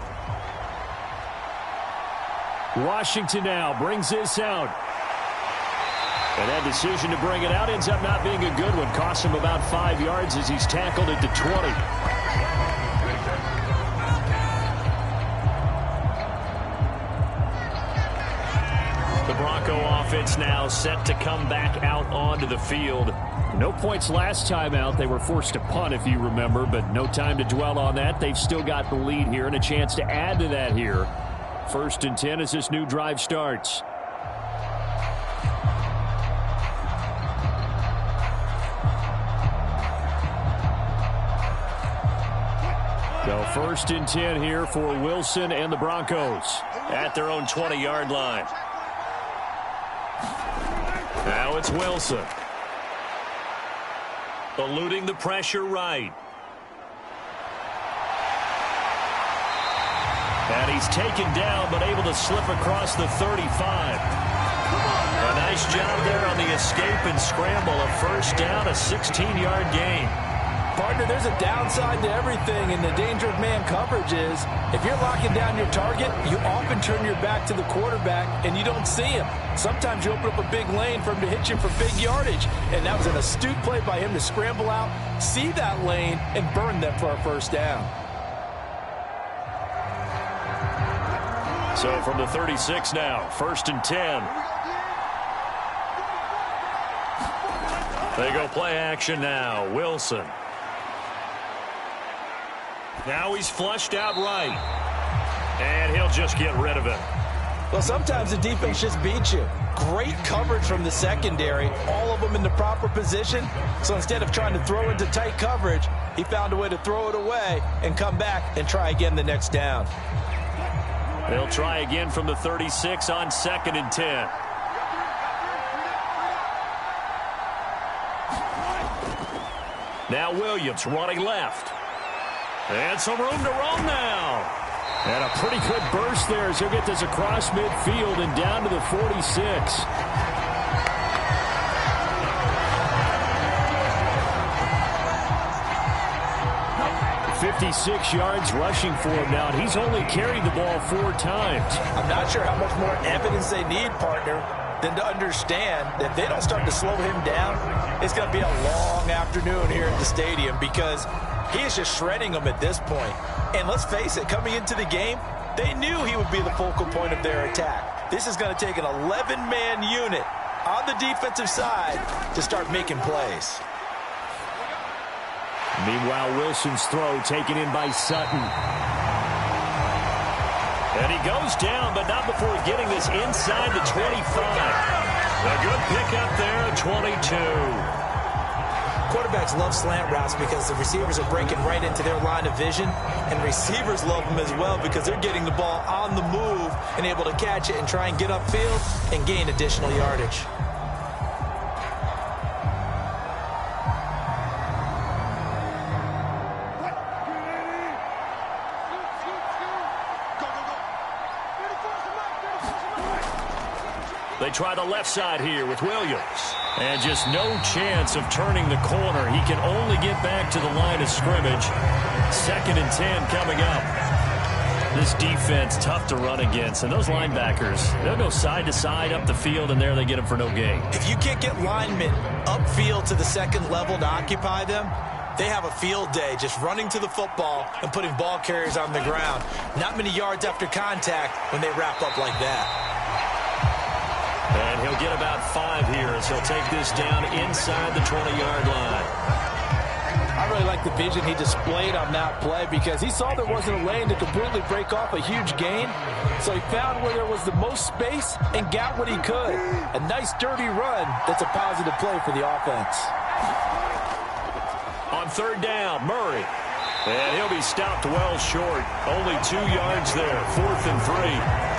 Washington now brings this out. And that decision to bring it out ends up not being a good one. Costs him about 5 yards as he's tackled at the 20. The Bronco offense now set to come back out onto the field. No points last time out. They were forced to punt, if you remember, but no time to dwell on that. They've still got the lead here and a chance to add to that here. 1st and 10 as this new drive starts. So 1st and 10 here for Wilson and the Broncos at their own 20-yard line. Now it's Wilson. Eluding the pressure right. And he's taken down, but able to slip across the 35. A nice job there on the escape and scramble. A first down, a 16-yard gain. Partner, there's a downside to everything, and the danger of man coverage is if you're locking down your target, you often turn your back to the quarterback and you don't see him. Sometimes you open up a big lane for him to hit you for big yardage, and that was an astute play by him to scramble out, see that lane, and burn them for a first down. So from the 36 now, 1st and 10. They go play action now. Wilson. Now he's flushed out right. And he'll just get rid of it. Well, sometimes the defense just beats you. Great coverage from the secondary, all of them in the proper position. So instead of trying to throw into tight coverage, he found a way to throw it away and come back and try again the next down. They'll try again from the 36 on 2nd and 10. Now Williams running left. And some room to roam now. And a pretty good burst there as he'll get this across midfield and down to the 46. 56 yards rushing for him now, and he's only carried the ball 4 times. I'm not sure how much more evidence they need, partner, than to understand that if they don't start to slow him down, it's going to be a long afternoon here at the stadium because he is just shredding them at this point. And let's face it, coming into the game, they knew he would be the focal point of their attack. This is going to take an 11-man unit on the defensive side to start making plays. Meanwhile, Wilson's throw taken in by Sutton. And he goes down, but not before getting this inside the 25. A good pickup there, 22. Quarterbacks love slant routes because the receivers are breaking right into their line of vision, and receivers love them as well because they're getting the ball on the move and able to catch it and try and get upfield and gain additional yardage. They try the left side here with Williams. And just no chance of turning the corner. He can only get back to the line of scrimmage. 2nd and 10 coming up. This defense tough to run against. And those linebackers, they'll go side to side up the field, and there they get them for no gain. If you can't get linemen upfield to the second level to occupy them, they have a field day just running to the football and putting ball carriers on the ground. Not many yards after contact when they wrap up like that. And he'll get about 5 here as he'll take this down inside the 20-yard line. I really like the vision he displayed on that play because he saw there wasn't a lane to completely break off a huge gain. So he found where there was the most space and got what he could. A nice, dirty run that's a positive play for the offense. On 3rd down, Murray. And he'll be stopped well short. Only 2 yards there, 4th and 3.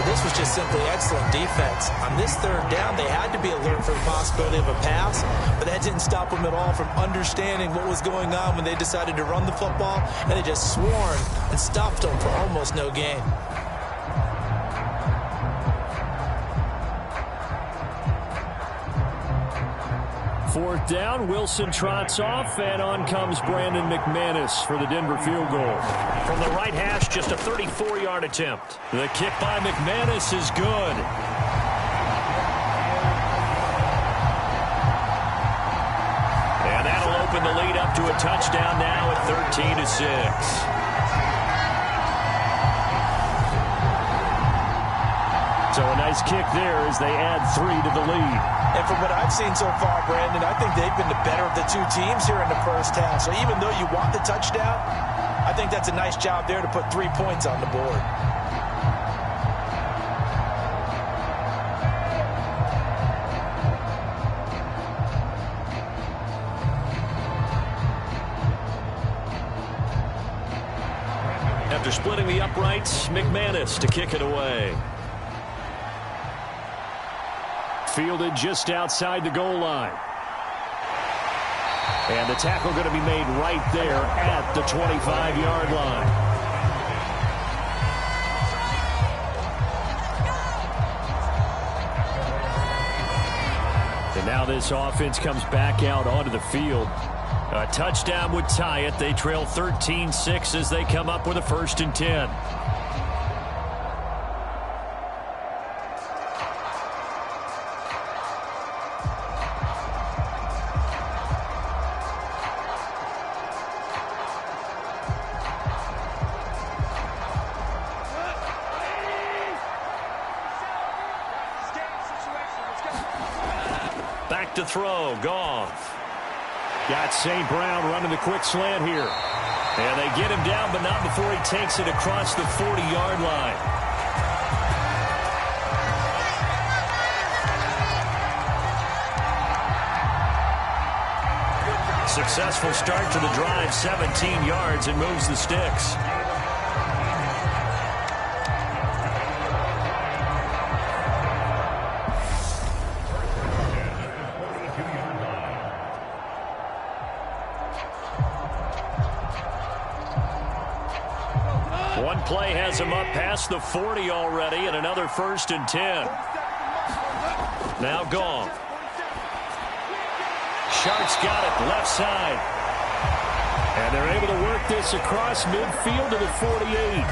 This was just simply excellent defense. On this 3rd down, they had to be alert for the possibility of a pass, but that didn't stop them at all from understanding what was going on when they decided to run the football, and they just swarmed and stopped them for almost no gain. Fourth down, Wilson trots off, and on comes Brandon McManus for the Denver field goal. From the right hash, just a 34-yard attempt. The kick by McManus is good. And that'll open the lead up to a touchdown now at 13-6. So a nice kick there as they add 3 to the lead. And from what I've seen so far, Brandon, I think they've been the better of the two teams here in the first half. So even though you want the touchdown, I think that's a nice job there to put 3 points on the board. After splitting the uprights, McManus to kick it away. Fielded just outside the goal line. And the tackle going to be made right there at the 25-yard line. And now this offense comes back out onto the field. A touchdown would tie it. They trail 13-6 as they come up with a 1st and 10. Back to throw, Goff. Got St. Brown running the quick slant here. And they get him down, but not before he takes it across the 40-yard line. Successful start to the drive, 17 yards, and moves the sticks. One play has him up past the 40 already, and another 1st and 10. Now Goff. Sharks got it left side. And they're able to work this across midfield to the 48.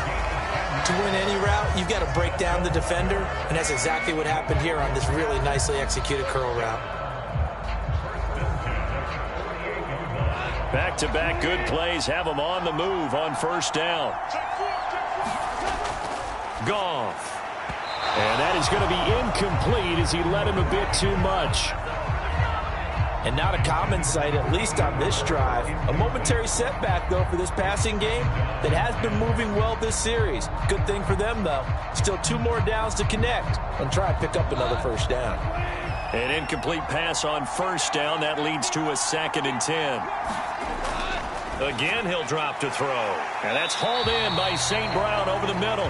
To win any route, you've got to break down the defender, and that's exactly what happened here on this really nicely executed curl route. Back-to-back good plays have them on the move on 1st down. Goff. And that is going to be incomplete as he led him a bit too much. And not a common sight, at least on this drive. A momentary setback, though, for this passing game that has been moving well this series. Good thing for them, though. Still 2 more downs to connect and try and pick up another 1st down. An incomplete pass on 1st down. That leads to a 2nd and 10. Again, he'll drop to throw. And that's hauled in by St. Brown over the middle.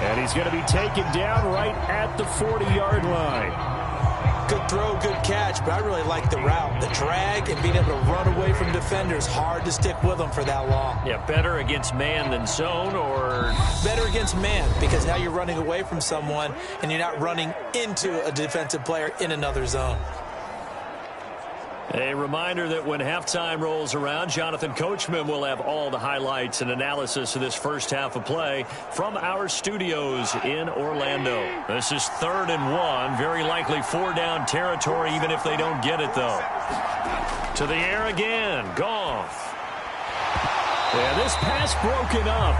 And he's going to be taken down right at the 40-yard line. Good throw, good catch, but I really like the route. The drag and being able to run away from defenders, hard to stick with them for that long. Yeah, better against man than zone, or? Better against man, because now you're running away from someone and you're not running into a defensive player in another zone. A reminder that when halftime rolls around, Jonathan Coachman will have all the highlights and analysis of this first half of play from our studios in Orlando. This is 3rd and 1, very likely 4 down territory, even if they don't get it, though. To the air again, Goff. Yeah, this pass broken up.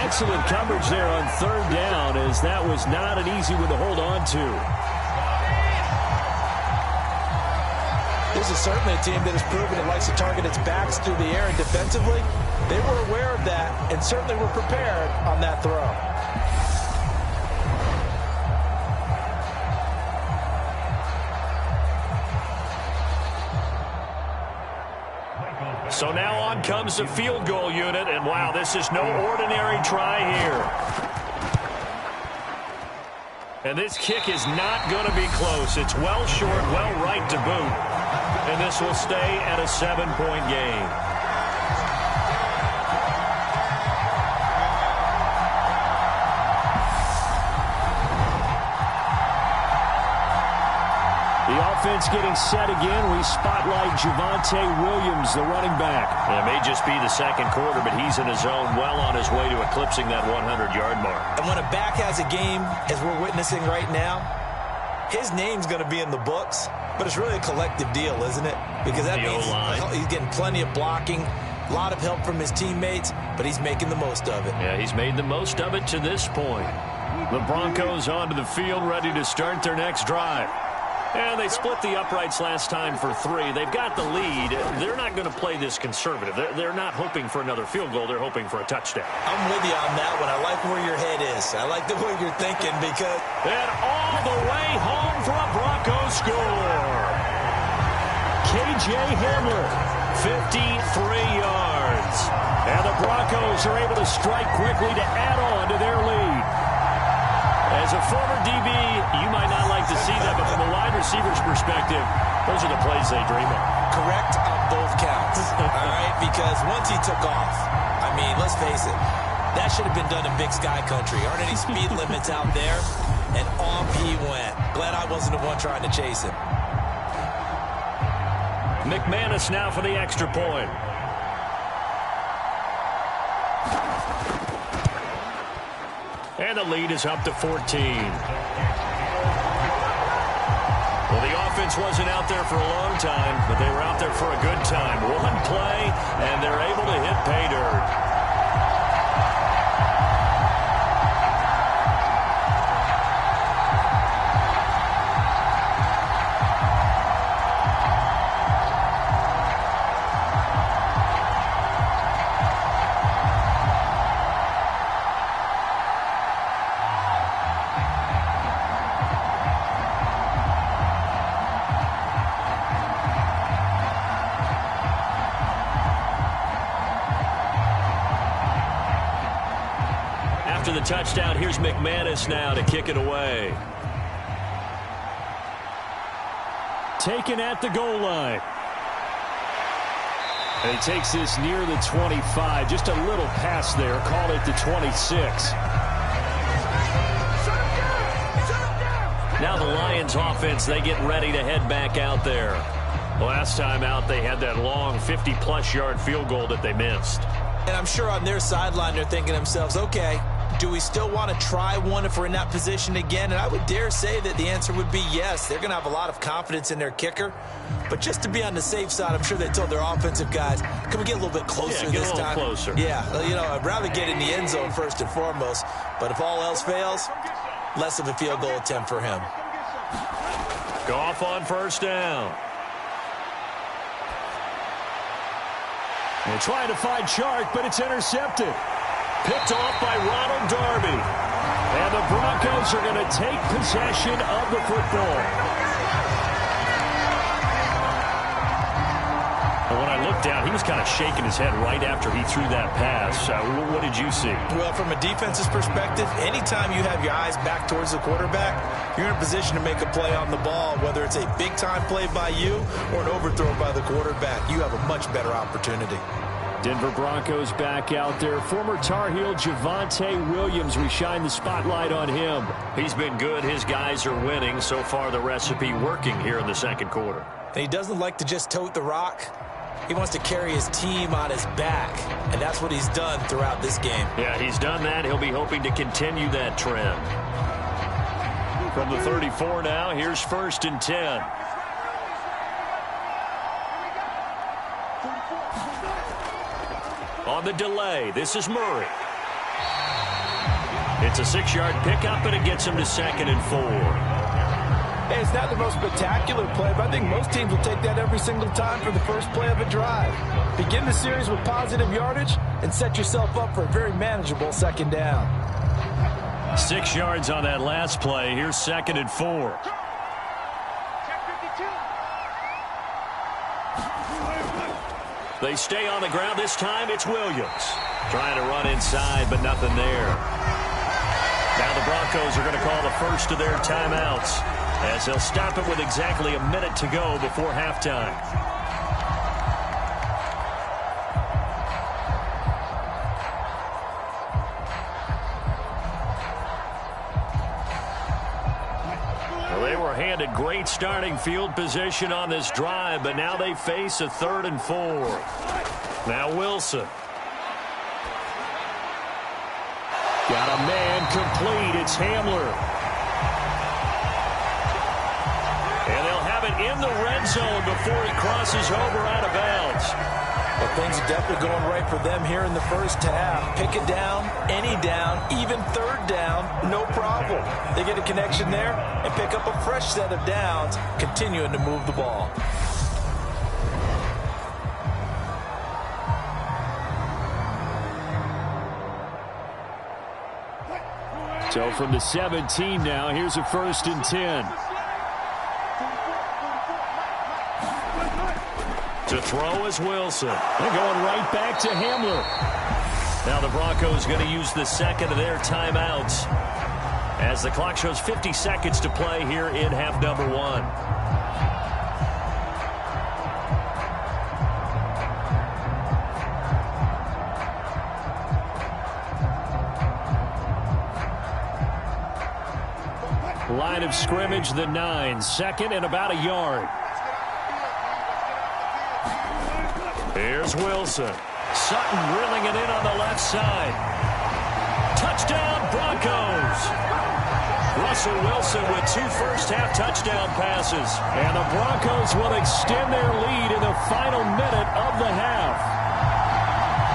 Excellent coverage there on 3rd down, as that was not an easy one to hold on to. This is certainly a team that has proven it likes to target its backs through the air, and defensively, they were aware of that and certainly were prepared on that throw. So now on comes the field goal unit, and wow, this is no ordinary try here. And this kick is not going to be close. It's well short, well right to boot. And this will stay at a 7-point game. The offense getting set again. We spotlight Javonte Williams, the running back. It may just be the 2nd quarter, but he's in his zone, well on his way to eclipsing that 100-yard mark. And when a back has a game, as we're witnessing right now, his name's going to be in the books, but it's really a collective deal, isn't it? Because that means he's getting plenty of blocking, a lot of help from his teammates, but he's making the most of it. Yeah, he's made the most of it to this point. The Broncos onto the field, ready to start their next drive. And they split the uprights last time for 3. They've got the lead. They're not going to play this conservative. They're not hoping for another field goal. They're hoping for a touchdown. I'm with you on that one. I like where your head is. I like the way you're thinking because... And all the way home for a Broncos score. K.J. Hamler, 53 yards. And the Broncos are able to strike quickly to add on to their lead. As a former DB, you might not like to see that, but from a wide receiver's perspective, those are the plays they dream of. Correct on both counts, all right? Because once he took off, I mean, let's face it, that should have been done in Big Sky Country. Aren't any speed limits out there? And off he went. Glad I wasn't the one trying to chase him. McManus now for the extra point. And the lead is up to 14. Well, the offense wasn't out there for a long time, but they were out there for a good time. One play, and they're able to hit pay dirt. After the touchdown, here's McManus now to kick it away. Taken at the goal line. And he takes this near the 25. Just a little pass there. Call it the 26. Now the Lions offense, they get ready to head back out there. Last time out, they had that long 50-plus yard field goal that they missed. And I'm sure on their sideline, they're thinking to themselves, okay, do we still want to try one if we're in that position again? And I would dare say that the answer would be yes. They're going to have a lot of confidence in their kicker. But just to be on the safe side, I'm sure they told their offensive guys, can we get a little bit closer this time? Get a little closer. Yeah, you know, I'd rather get in the end zone first and foremost. But if all else fails, less of a field goal attempt for him. Goff on first down. They're trying to find Chark, but it's intercepted. Picked off by Ronald Darby. And the Broncos are going to take possession of the football. And when I looked down, he was kind of shaking his head right after he threw that pass. What did you see? Well, from a defense's perspective, anytime you have your eyes back towards the quarterback, you're in a position to make a play on the ball, whether it's a big-time play by you or an overthrow by the quarterback. You have a much better opportunity. Denver Broncos back out there. Former Tar Heel Javonte Williams, we shine the spotlight on him. He's been good. His guys are winning. So far, the recipe working here in the second quarter. And he doesn't like to just tote the rock. He wants to carry his team on his back, and that's what he's done throughout this game. Yeah, he's done that. He'll be hoping to continue that trend. From the 34 now, here's 1st and 10. On the delay, this is Murray. It's a 6-yard pickup, and it gets him to 2nd and 4. Hey, it's not the most spectacular play, but I think most teams will take that every single time for the first play of a drive. Begin the series with positive yardage and set yourself up for a very manageable 2nd down. 6 yards on that last play. Here's 2nd and 4. They stay on the ground. This time it's Williams. Trying to run inside, but nothing there. Now the Broncos are going to call the first of their timeouts, as they'll stop it with exactly a minute to go before halftime. Well, they were handed great starting field position on this drive, but now they face a 3rd and 4. Now Wilson. Got a man complete. It's Hamler. And they'll have it in the red zone before he crosses over out of bounds. Well, things are definitely going right for them here in the first half. Pick it down, any down, even third down, no problem. They get a connection there and pick up a fresh set of downs, continuing to move the ball. So from the 17 now, here's a 1st and 10. To throw is Wilson. They're going right back to Hamler. Now the Broncos going to use the second of their timeouts as the clock shows 50 seconds to play here in half number 1. Line of scrimmage, the 9. 2nd and about a yard. Here's Wilson. Sutton reeling it in on the left side. Touchdown, Broncos. Russell Wilson with 2 first-half touchdown passes. And the Broncos will extend their lead in the final minute of the half.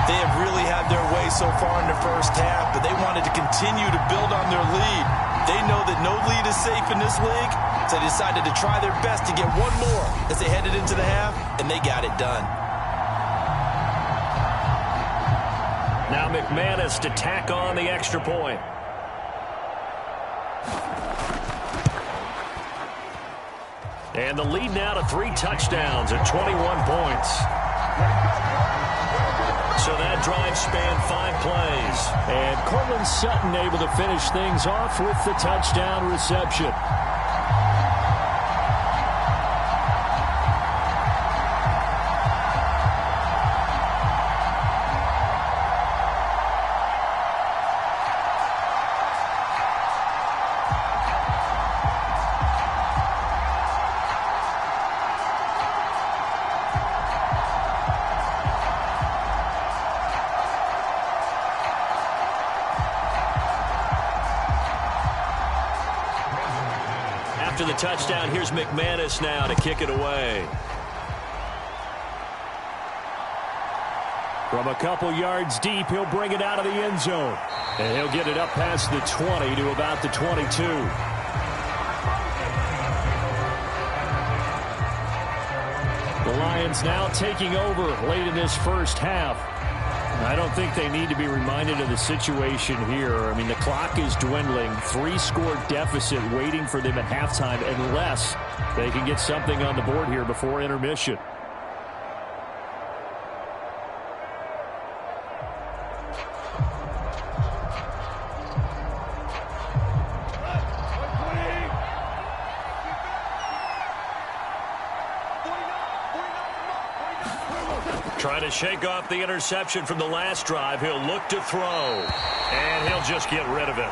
They have really had their way so far in the first half, but they wanted to continue to build on their lead. They know that no lead is safe in this league, so they decided to try their best to get one more as they headed into the half, and they got it done. Now McManus to tack on the extra point. And the lead now to 3 touchdowns at 21 points. So that drive spanned 5 plays. And Cortland Sutton able to finish things off with the touchdown reception. After the touchdown, here's McManus now to kick it away. From a couple yards deep, he'll bring it out of the end zone. And he'll get it up past the 20 to about the 22. The Lions now taking over late in this first half. I don't think they need to be reminded of the situation here. I mean, the clock is dwindling. 3-score deficit waiting for them at halftime unless they can get something on the board here before intermission. Trying to shake off the interception from the last drive. He'll look to throw, and he'll just get rid of it.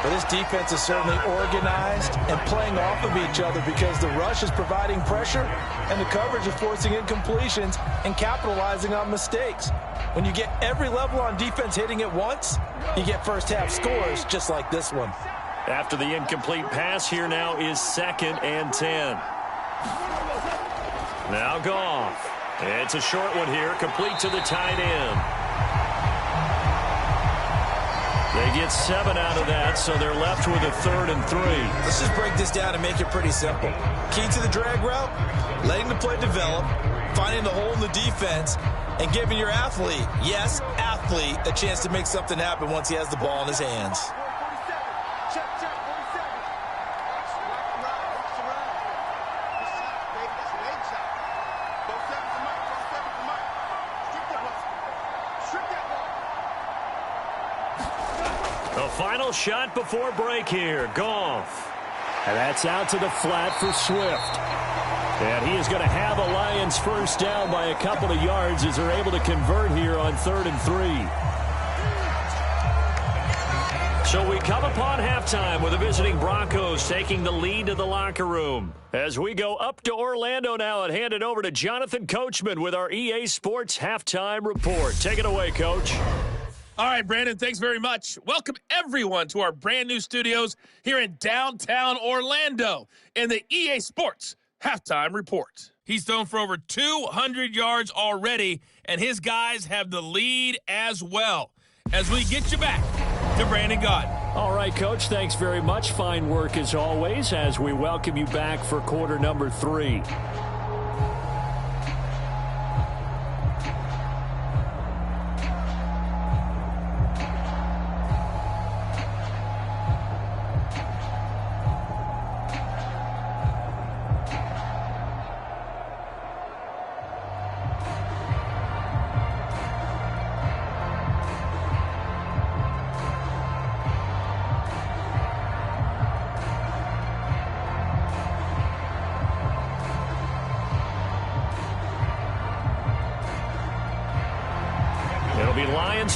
Well, this defense is certainly organized and playing off of each other because the rush is providing pressure and the coverage is forcing incompletions and capitalizing on mistakes. When you get every level on defense hitting at once, you get first-half scores just like this one. After the incomplete pass, here now is 2nd and 10. Now Goff. It's a short one here, complete to the tight end. They get 7 out of that, so they're left with a 3rd and 3. Let's just break this down and make it pretty simple. Key to the drag route, letting the play develop, finding the hole in the defense, and giving your athlete, yes, athlete, a chance to make something happen once he has the ball in his hands. The final shot before break here. Goff. And that's out to the flat for Swift. And he is going to have a Lions first down by a couple of yards as they're able to convert here on 3rd and 3. So we come upon halftime with the visiting Broncos taking the lead to the locker room. As we go up to Orlando now and hand it over to Jonathan Coachman with our EA Sports Halftime Report. Take it away, Coach. All right, Brandon, thanks very much. Welcome, everyone, to our brand new studios here in downtown Orlando in the EA Sports halftime report. He's thrown for over 200 yards already, and his guys have the lead as well. As we get you back to Brandon Gaudin. All right, Coach, thanks very much. Fine work as always as we welcome you back for quarter number 3.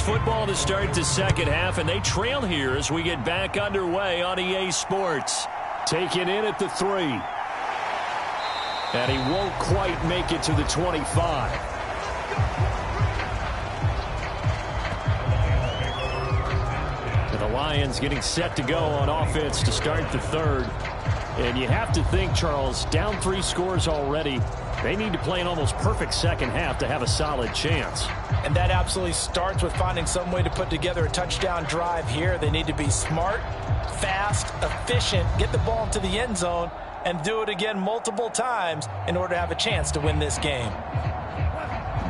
Football to start the second half, and they trail here as we get back underway on EA Sports. Taken in at the 3. And he won't quite make it to the 25. And the Lions getting set to go on offense to start the third. And you have to think, Charles, down 3 scores already. They need to play an almost perfect second half to have a solid chance. And that absolutely starts with finding some way to put together a touchdown drive here. They need to be smart, fast, efficient, get the ball into the end zone, and do it again multiple times in order to have a chance to win this game.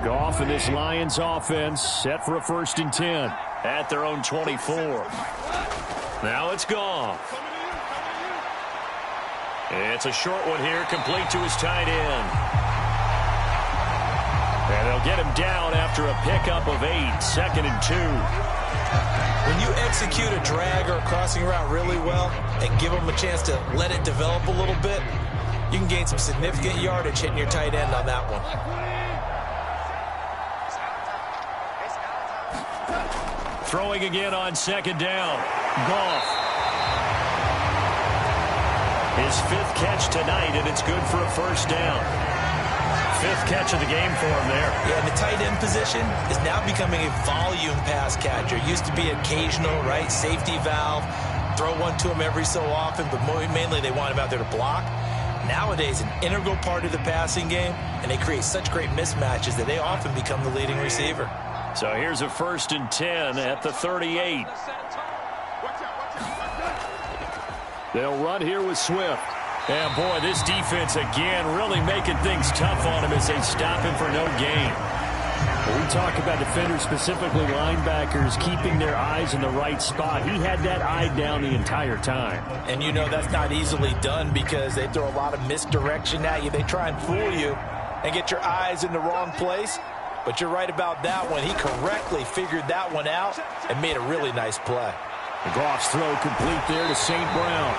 Goff and this Lions offense set for a 1st and 10 at their own 24. Now it's Goff. It's a short one here, complete to his tight end. And they'll get him down after a pickup of 8, 2nd and 2. When you execute a drag or a crossing route really well and give them a chance to let it develop a little bit, you can gain some significant yardage hitting your tight end on that one. Throwing again on 2nd down. Goff. His 5th catch tonight, and it's good for a 1st down. 5th catch of the game for him there. Yeah, the tight end position is now becoming a volume pass catcher. Used to be occasional, right? Safety valve. Throw one to him every so often, but mainly they want him out there to block. Nowadays, an integral part of the passing game, and they create such great mismatches that they often become the leading receiver. So here's a 1st and 10 at the 38. They'll run here with Swift. And, boy, this defense, again, really making things tough on him as they stop him for no gain. When we talk about defenders, specifically linebackers, keeping their eyes in the right spot, he had that eye down the entire time. And you know that's not easily done because they throw a lot of misdirection at you. They try and fool you and get your eyes in the wrong place. But you're right about that one. He correctly figured that one out and made a really nice play. Goff's throw complete there to St. Brown.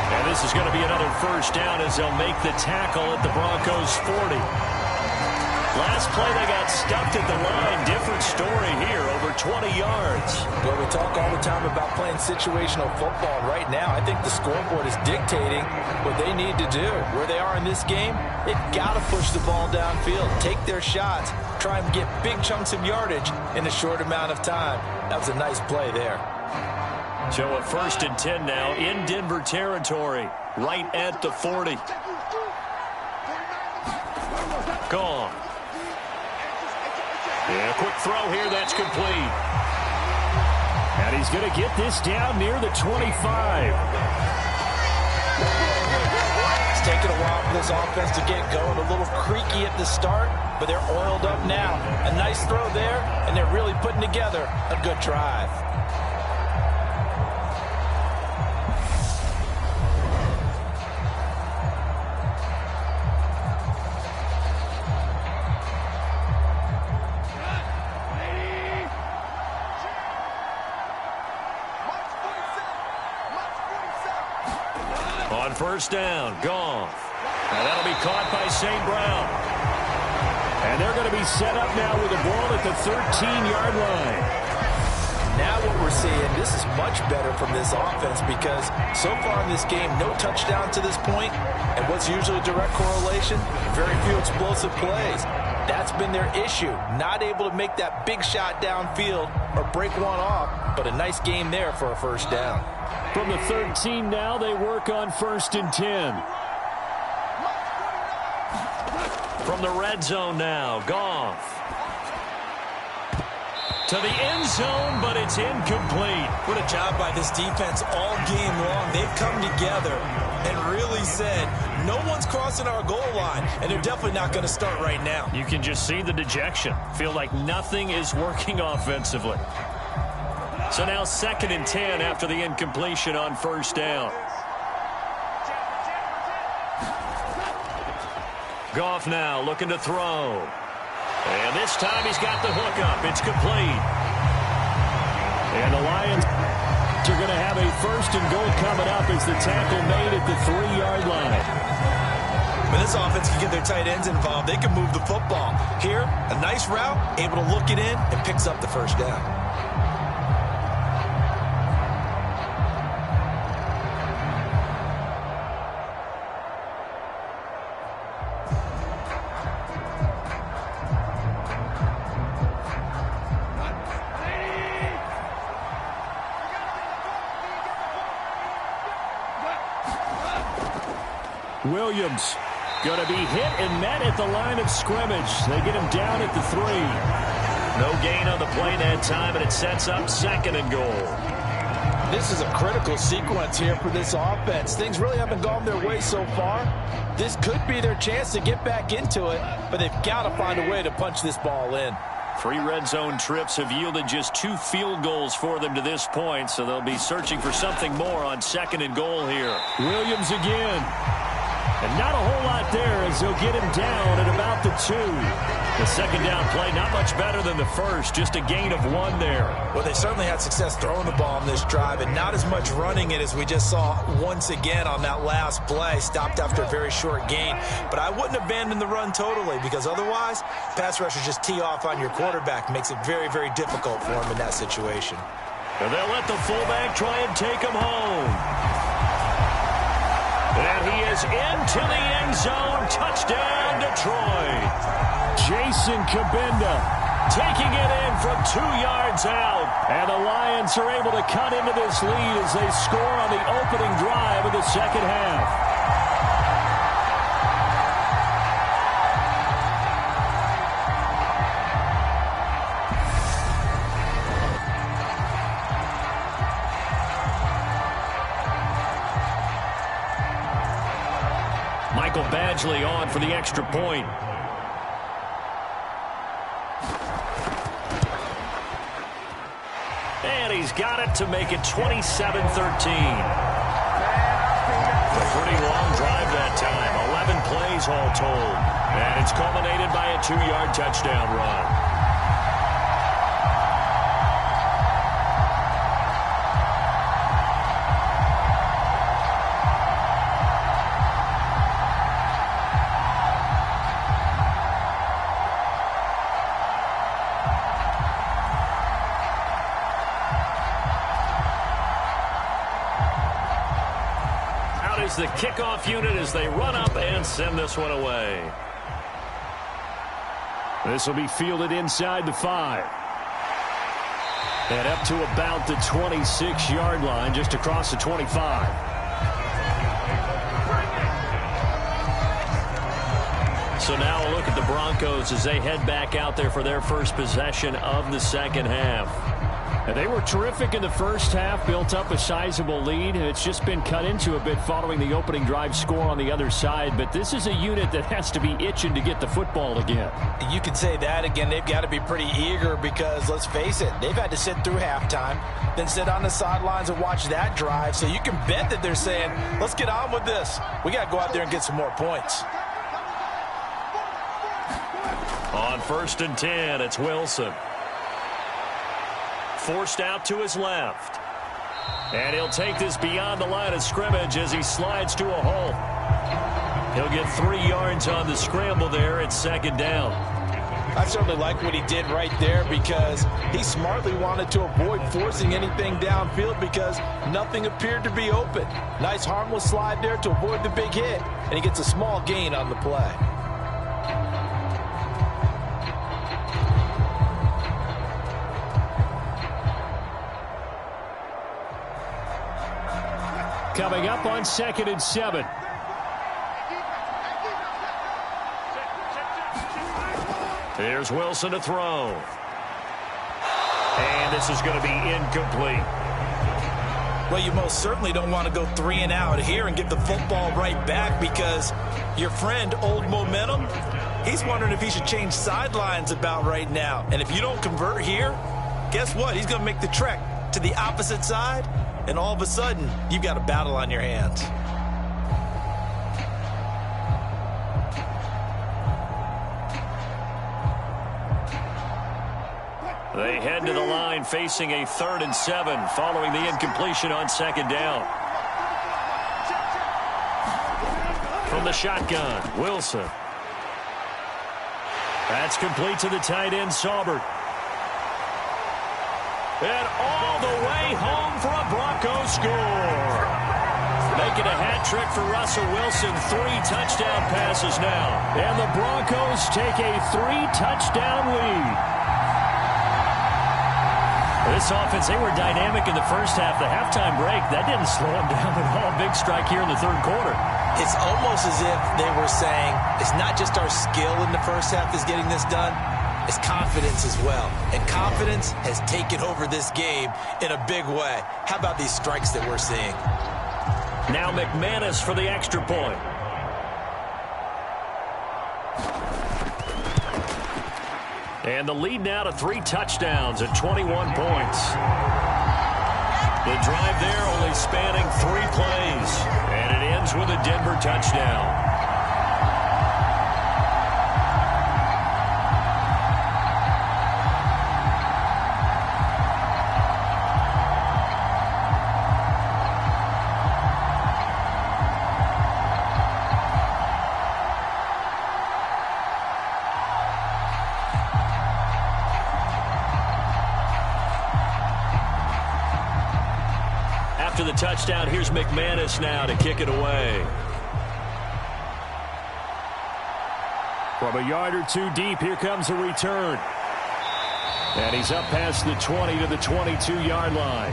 And this is going to be another 1st down as they'll make the tackle at the Broncos' 40. Last play they got stuffed at the line. Different story here, over 20 yards. Well, we talk all the time about playing situational football. Right now, I think the scoreboard is dictating what they need to do. Where they are in this game, they've got to push the ball downfield, take their shots, try and get big chunks of yardage in a short amount of time. That was a nice play there. So a 1st and 10 now in Denver territory, right at the 40. Gone. Yeah, quick throw here, that's complete. And he's going to get this down near the 25. It's taken a while for this offense to get going, a little creaky at the start, but they're oiled up now. A nice throw there, and they're really putting together a good drive. On 1st down, Goff. And that'll be caught by St. Brown. And they're going to be set up now with the ball at the 13-yard line. Now what we're seeing, this is much better from this offense because so far in this game, no touchdown to this point, and what's usually a direct correlation, very few explosive plays. That's been their issue, not able to make that big shot downfield or break one off, but a nice game there for a 1st down. From the 13 now, they work on 1st and 10. from the red zone now. Goff. To the end zone, but it's incomplete. What a job by this defense all game long. They've come together and really said, no one's crossing our goal line, and they're definitely not going to start right now. You can just see the dejection. Feel like nothing is working offensively. So now 2nd and 10 after the incompletion on first down. Goff now looking to throw. And this time he's got the hook up. It's complete. And the Lions are going to have a 1st and goal coming up as the tackle made at the 3-yard line. When this offense can get their tight ends involved, they can move the football. Here, a nice route, able to look it in, and picks up the 1st down. Williams going to be hit and met at the line of scrimmage. They get him down at the 3. No gain on the play that time, and it sets up 2nd and goal. This is a critical sequence here for this offense. Things really haven't gone their way so far. This could be their chance to get back into it, but they've got to find a way to punch this ball in. 3 red zone trips have yielded just 2 field goals for them to this point, so they'll be searching for something more on 2nd and goal here. Williams again. And not a whole lot there as they'll get him down at about the 2. The 2nd down play not much better than the 1st, just a gain of 1 there. Well, they certainly had success throwing the ball on this drive and not as much running it as we just saw once again on that last play. Stopped after a very short gain. But I wouldn't abandon the run totally because otherwise, pass rushers just tee off on your quarterback. Makes it very, very difficult for him in that situation. And they'll let the fullback try and take him home. And he is into the end zone. Touchdown, Detroit. Jason Kabinda taking it in from 2 yards out. And the Lions are able to cut into this lead as they score on the opening drive of the 2nd half. Michael Badgley on for the extra point. And he's got it to make it 27-13. A pretty long drive that time. 11 plays all told. And it's culminated by a 2-yard touchdown run. The kickoff unit as they run up and send this one away. This will be fielded inside the 5. And up to about the 26-yard line, just across the 25. So now a look at the Broncos as they head back out there for their first possession of the 2nd half. They were terrific in the first half, built up a sizable lead. It's just been cut into a bit following the opening drive score on the other side. But this is a unit that has to be itching to get the football again. You could say that again. They've got to be pretty eager because, let's face it, they've had to sit through halftime, then sit on the sidelines and watch that drive. So you can bet that they're saying, let's get on with this. We got to go out there and get some more points. On 1st and 10, it's Wilson. Forced out to his left. And he'll take this beyond the line of scrimmage as he slides to a hole. He'll get 3 yards on the scramble there at 2nd down. I certainly like what he did right there because he smartly wanted to avoid forcing anything downfield because nothing appeared to be open. Nice harmless slide there to avoid the big hit, and he gets a small gain on the play. Coming up on 2nd and 7. Here's Wilson to throw. And this is going to be incomplete. Well, you most certainly don't want to go 3 and out here and give the football right back, because your friend, Old Momentum, he's wondering if he should change sidelines about right now. And if you don't convert here, guess what? He's going to make the trek to the opposite side, and all of a sudden, you've got a battle on your hands. They head to the line facing a 3rd and 7 following the incompletion on 2nd down. From the shotgun, Wilson. That's complete to the tight end, Saubert. And all the way home for a Broncos score. Making a hat trick for Russell Wilson. 3 touchdown passes now. And the Broncos take a 3-touchdown lead. This offense, they were dynamic in the first half. The halftime break, that didn't slow them down at all. Big strike here in the 3rd quarter. It's almost as if they were saying, it's not just our skill in the first half that's getting this done, it's confidence as well. And confidence has taken over this game in a big way. How about these strikes that we're seeing? Now McManus for the extra point. And the lead now to 3 touchdowns at 21 points. The drive there only spanning 3 plays. And it ends with a Denver touchdown. After the touchdown, here's McManus now to kick it away. From a yard or 2 deep, here comes a return. And he's up past the 20 to the 22-yard line.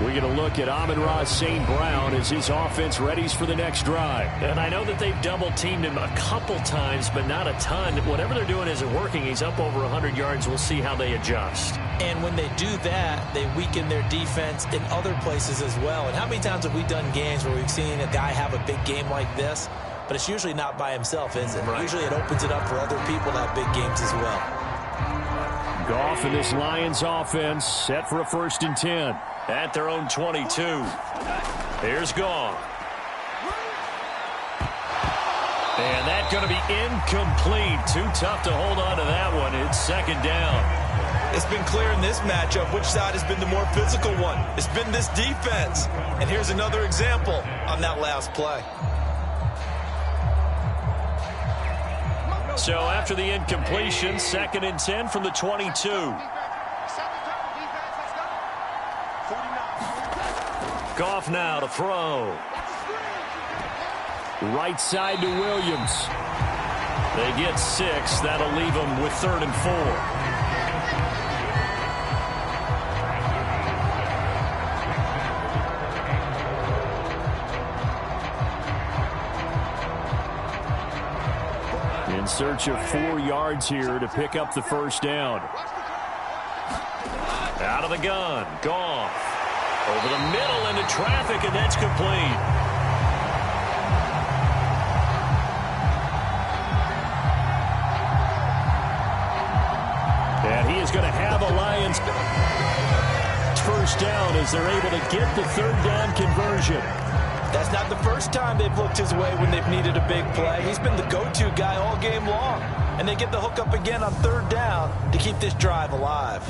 We get a look at Amon-Ra St. Brown as his offense readies for the next drive. And I know that they've double-teamed him a couple times, but not a ton. Whatever they're doing isn't working. He's up over 100 yards. We'll see how they adjust. And when they do that, they weaken their defense in other places as well. And how many times have we done games where we've seen a guy have a big game like this? But it's usually not by himself, is it? Right. Usually it opens it up for other people to have big games as well. Goff and this Lions offense set for a 1st and 10. At their own 22. Here's Goff. And that's going to be incomplete. Too tough to hold on to that one. It's 2nd down. It's been clear in this matchup which side has been the more physical one. It's been this defense. And here's another example on that last play. So after the incompletion, 2nd and 10 from the 22. Goff now to throw. Right side to Williams. They get 6. That'll leave them with 3rd and 4. In search of 4 yards here to pick up the 1st down. Out of the gun. Goff. Over the middle into traffic, and that's complete. And he is going to have a Lions 1st down as they're able to get the 3rd down conversion. That's not the first time they've looked his way when they've needed a big play. He's been the go-to guy all game long. And they get the hook up again on 3rd down to keep this drive alive.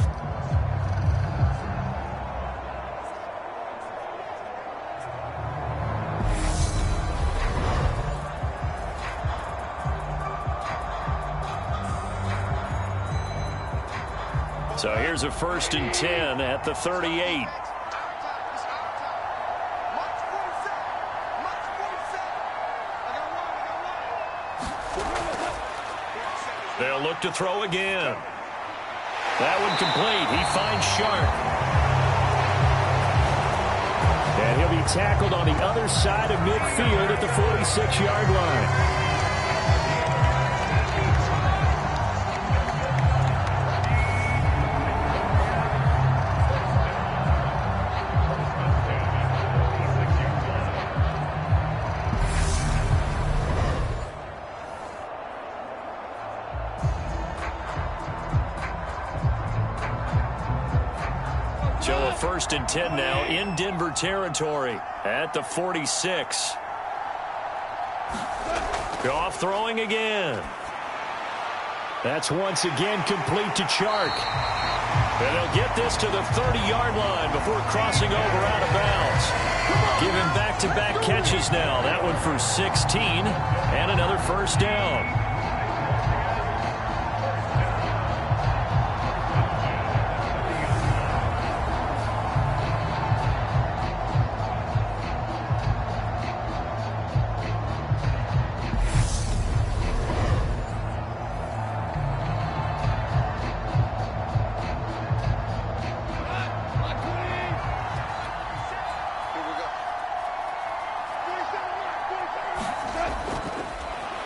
So here's a 1st and 10 at the 38. They'll look to throw again. That one complete. He finds Sharp. And he'll be tackled on the other side of midfield at the 46-yard line. So a 1st and 10 now in Denver territory at the 46. Goff throwing again. That's once again complete to Chark. And they'll get this to the 30-yard line before crossing over out of bounds. Giving back-to-back catches now. That one for 16 and another first down.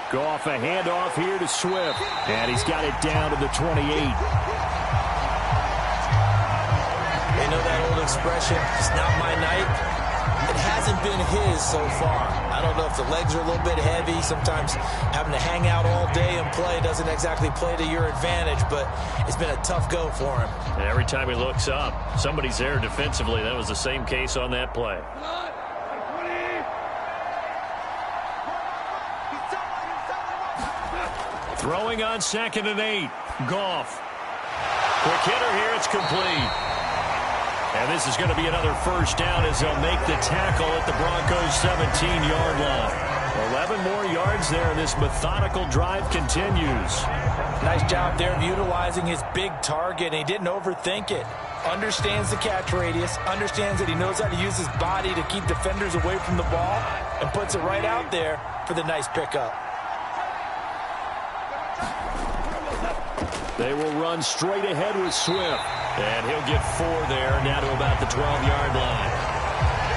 Goff, a handoff here to Swift. And he's got it down to the 28. They know that old expression, it's not my night. It hasn't been his so far. I don't know if the legs are a little bit heavy. Sometimes having to hang out all day and play doesn't exactly play to your advantage, but it's been a tough go for him. And every time he looks up, somebody's there defensively. That was the same case on that play. Throwing on 2nd and 8. Goff. Quick hitter here. It's complete. And this is going to be another first down as they'll make the tackle at the Broncos' 17-yard line. 11 more yards there. This methodical drive continues. Nice job there of utilizing his big target. He didn't overthink it. Understands the catch radius. Understands that he knows how to use his body to keep defenders away from the ball. And puts it right out there for the nice pickup. They will run straight ahead with Swift. And he'll get 4 there, now to about the 12-yard line.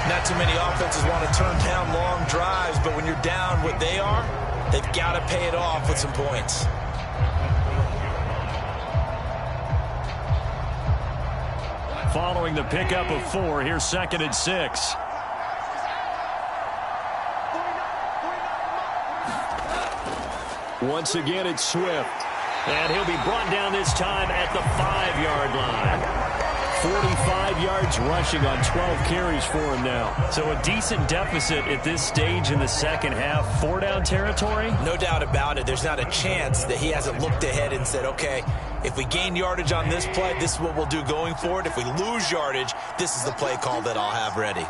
Not too many offenses want to turn down long drives, but when you're down what they are, they've got to pay it off with some points. Following the pickup of 4, here's 2nd and 6. Once again, it's Swift. And he'll be brought down this time at the 5-yard line. 45 yards rushing on 12 carries for him now. So a decent deficit at this stage in the second half. 4-down territory? No doubt about it. There's not a chance that he hasn't looked ahead and said, okay, if we gain yardage on this play, this is what we'll do going forward. If we lose yardage, this is the play call that I'll have ready.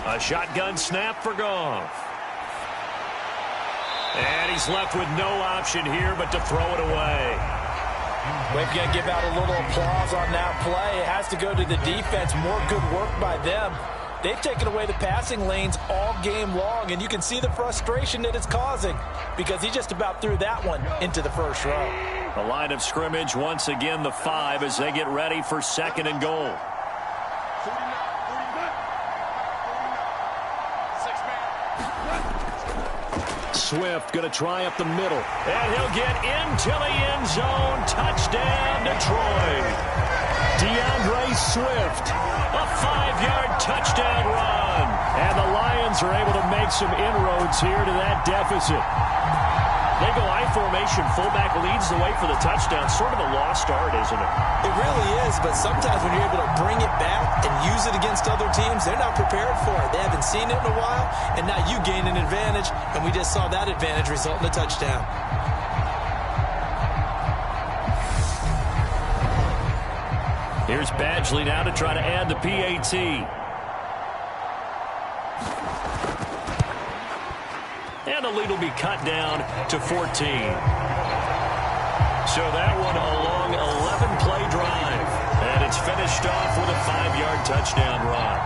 A shotgun snap for Goff. And he's left with no option here but to throw it away. We're going to give out a little applause on that play. It has to go to the defense. More good work by them. They've taken away the passing lanes all game long, and you can see the frustration that it's causing because he just about threw that one into the first row. The line of scrimmage, once again, the 5 as they get ready for 2nd and goal. Swift going to try up the middle. And he'll get into the end zone. Touchdown, Detroit. DeAndre Swift. A 5-yard touchdown run. And the Lions are able to make some inroads here to that deficit. They go I formation. Fullback leads the way for the touchdown. Sort of a lost art, isn't it? It really is, but sometimes when you're able to bring it back and use it against other teams, they're not prepared for it. They haven't seen it in a while, and now you gain an advantage, and we just saw that advantage result in a touchdown. Here's Badgley now to try to add the PAT. And the lead will be cut down to 14. So that one a long 11-play drive. And it's finished off with a 5-yard touchdown run.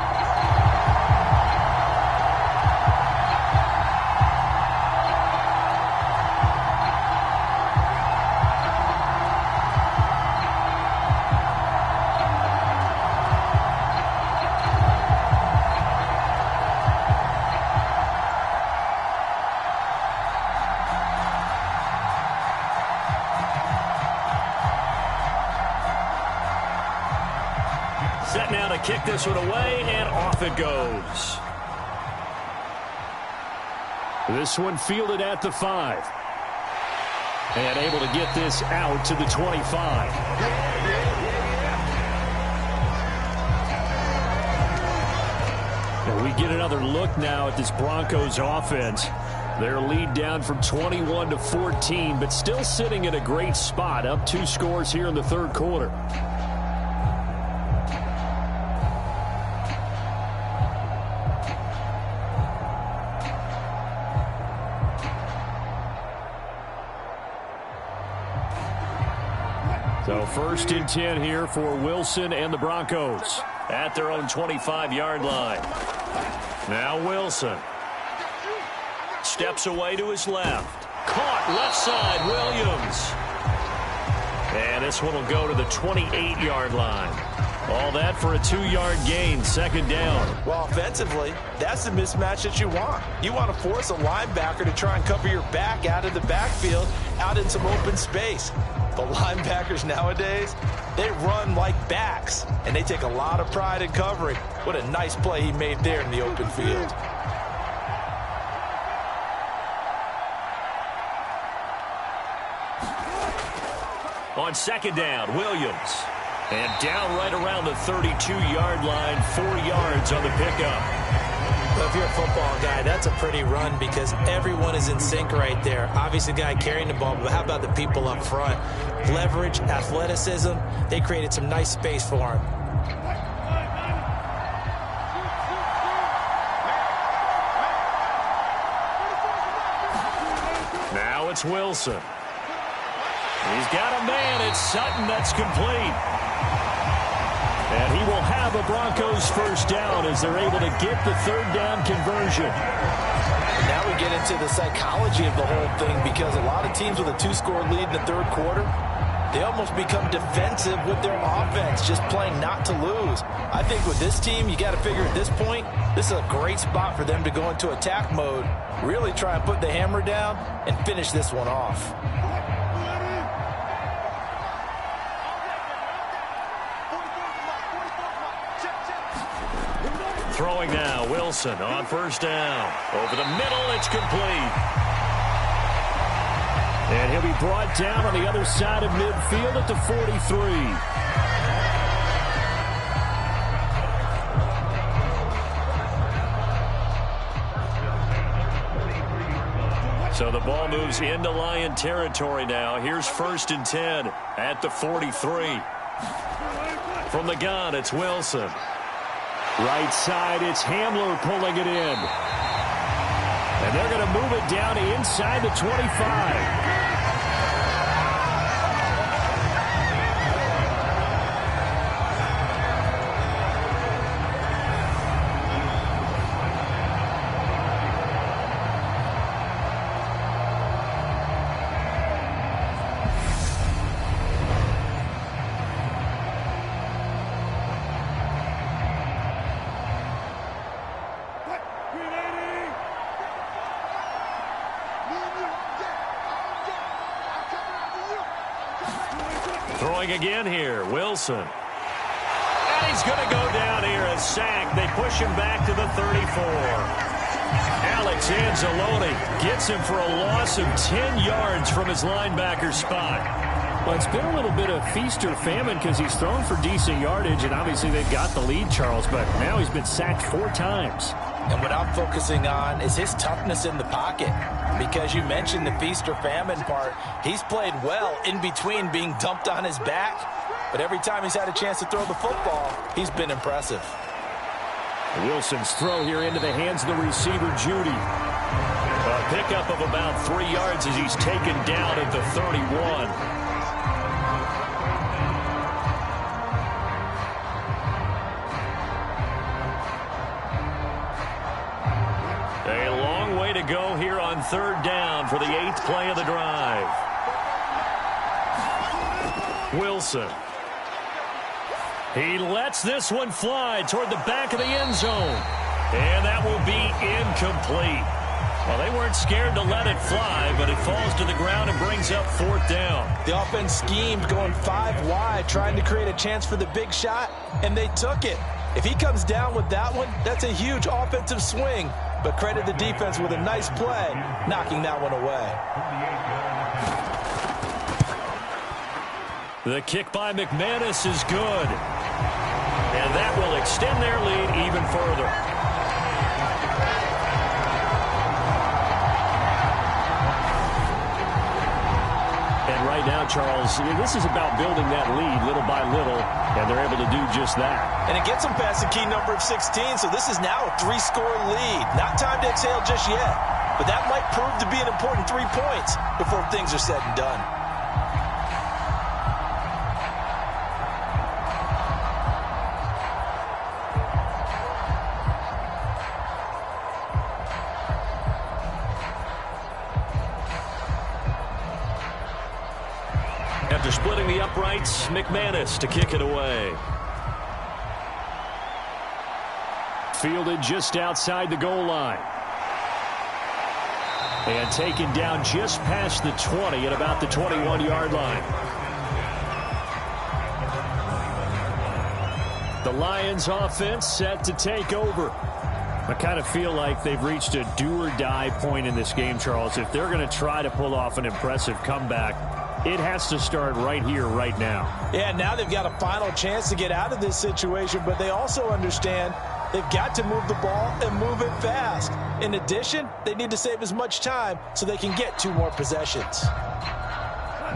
Set now to kick this one away, and off it goes. This one fielded at the 5. And able to get this out to the 25. And we get another look now at this Broncos offense. Their lead down from 21 to 14, but still sitting in a great spot, up 2 scores here in the third quarter. So 1st and 10 here for Wilson and the Broncos at their own 25-yard line. Now Wilson steps away to his left. Caught left side, Williams. And this one will go to the 28-yard line. All that for a 2-yard gain, 2nd down. Well, offensively, that's the mismatch that you want. You want to force a linebacker to try and cover your back out of the backfield, out in some open space. The linebackers nowadays, they run like backs, and they take a lot of pride in covering. What a nice play he made there in the open field. On 2nd down, Williams. And down right around the 32-yard line, 4 yards on the pickup. Well, if you're a football guy, that's a pretty run because everyone is in sync right there. Obviously, the guy carrying the ball, but how about the people up front? Leverage, athleticism, they created some nice space for him. Now it's Wilson. He's got a man. It's Sutton. That's complete. And he will have a Broncos first down as they're able to get the 3rd down conversion. Now we get into the psychology of the whole thing because a lot of teams with a 2-score lead in the 3rd quarter, they almost become defensive with their offense, just playing not to lose. I think with this team, you got to figure at this point, this is a great spot for them to go into attack mode, really try and put the hammer down and finish this one off. Throwing now, Wilson on 1st down. Over the middle, it's complete. And he'll be brought down on the other side of midfield at the 43. So the ball moves into Lion territory now. Here's 1st and 10 at the 43. From the gun, it's Wilson. Right side, it's Hamler pulling it in. And they're going to move it down inside the 25. Throwing again here, Wilson. And he's going to go down here, a sack. They push him back to the 34. Alex Anzalone gets him for a loss of 10 yards from his linebacker spot. Well, it's been a little bit of feast or famine because he's thrown for decent yardage, and obviously they've got the lead, Charles, but now he's been sacked 4 times. And what I'm focusing on is his toughness in the pocket. Because you mentioned the feast or famine part. He's played well in between being dumped on his back. But every time he's had a chance to throw the football, he's been impressive. Wilson's throw here into the hands of the receiver, Judy. A pickup of about 3 yards as he's taken down at the 31. A long way to go here on 3rd down for the 8th play of the drive. Wilson. He lets this one fly toward the back of the end zone. And that will be incomplete. Well, they weren't scared to let it fly, but it falls to the ground and brings up 4th down. The offense schemed, going 5 wide, trying to create a chance for the big shot, and they took it. If he comes down with that one, that's a huge offensive swing. But credit the defense with a nice play, knocking that one away. The kick by McManus is good. And that will extend their lead even further. And right now, Charles, this is about building that lead little by little, and they're able to do just that. And it gets them past the key number of 16, so this is now a 3-score lead. Not time to exhale just yet, but that might prove to be an important 3 points before things are said and done. After splitting the uprights, McManus to kick it away. Fielded just outside the goal line. And taken down just past the 20 at about the 21-yard line. The Lions offense set to take over. I kind of feel like they've reached a do-or-die point in this game, Charles. If they're going to try to pull off an impressive comeback, it has to start right here, right now. Yeah, now they've got a final chance to get out of this situation, but they also understand they've got to move the ball and move it fast. In addition, they need to save as much time so they can get 2 more possessions.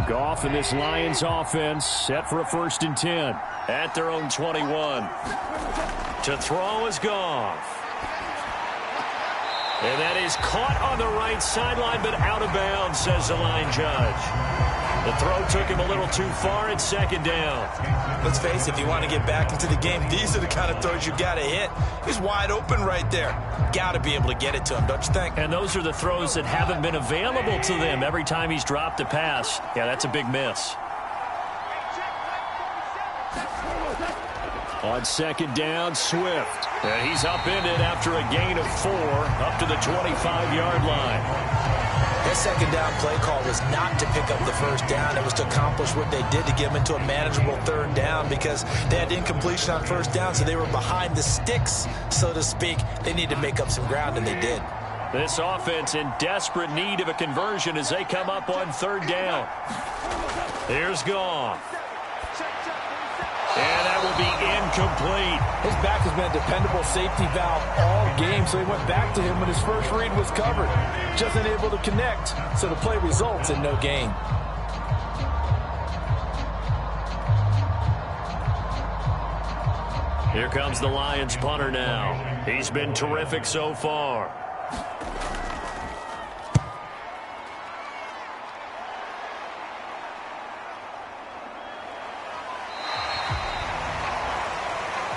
Goff and this Lions offense set for a 1st and 10 at their own 21. To throw is Goff. And that is caught on the right sideline, but out of bounds, says the line judge. The throw took him a little too far at 2nd down. Let's face it, if you want to get back into the game, these are the kind of throws you got to hit. He's wide open right there. Got to be able to get it to him, don't you think? And those are the throws that haven't been available to them every time he's dropped a pass. Yeah, that's a big miss. On 2nd down, Swift. And he's upended after a gain of 4 up to the 25-yard line. That 2nd down play call was not to pick up the 1st down. It was to accomplish what they did to get them into a manageable 3rd down because they had incompletion on 1st down, so they were behind the sticks, so to speak. They needed to make up some ground, and they did. This offense in desperate need of a conversion as they come up on 3rd down. Here's Goff. And that will be incomplete. His back has been a dependable safety valve all game, so he went back to him when his first read was covered. Just unable to connect, so the play results in no gain. Here comes the Lions punter now. He's been terrific so far.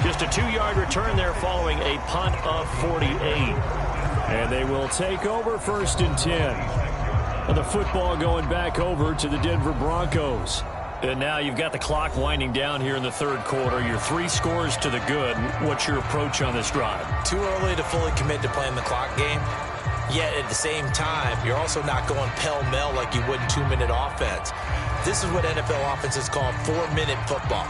Just a 2-yard return there following a punt of 48. And they will take over 1st and 10. And the football going back over to the Denver Broncos. And now you've got the clock winding down here in the 3rd quarter. You're 3 scores to the good. What's your approach on this drive? Too early to fully commit to playing the clock game. Yet at the same time, you're also not going pell-mell like you would in 2-minute offense. This is what NFL offenses call 4-minute football.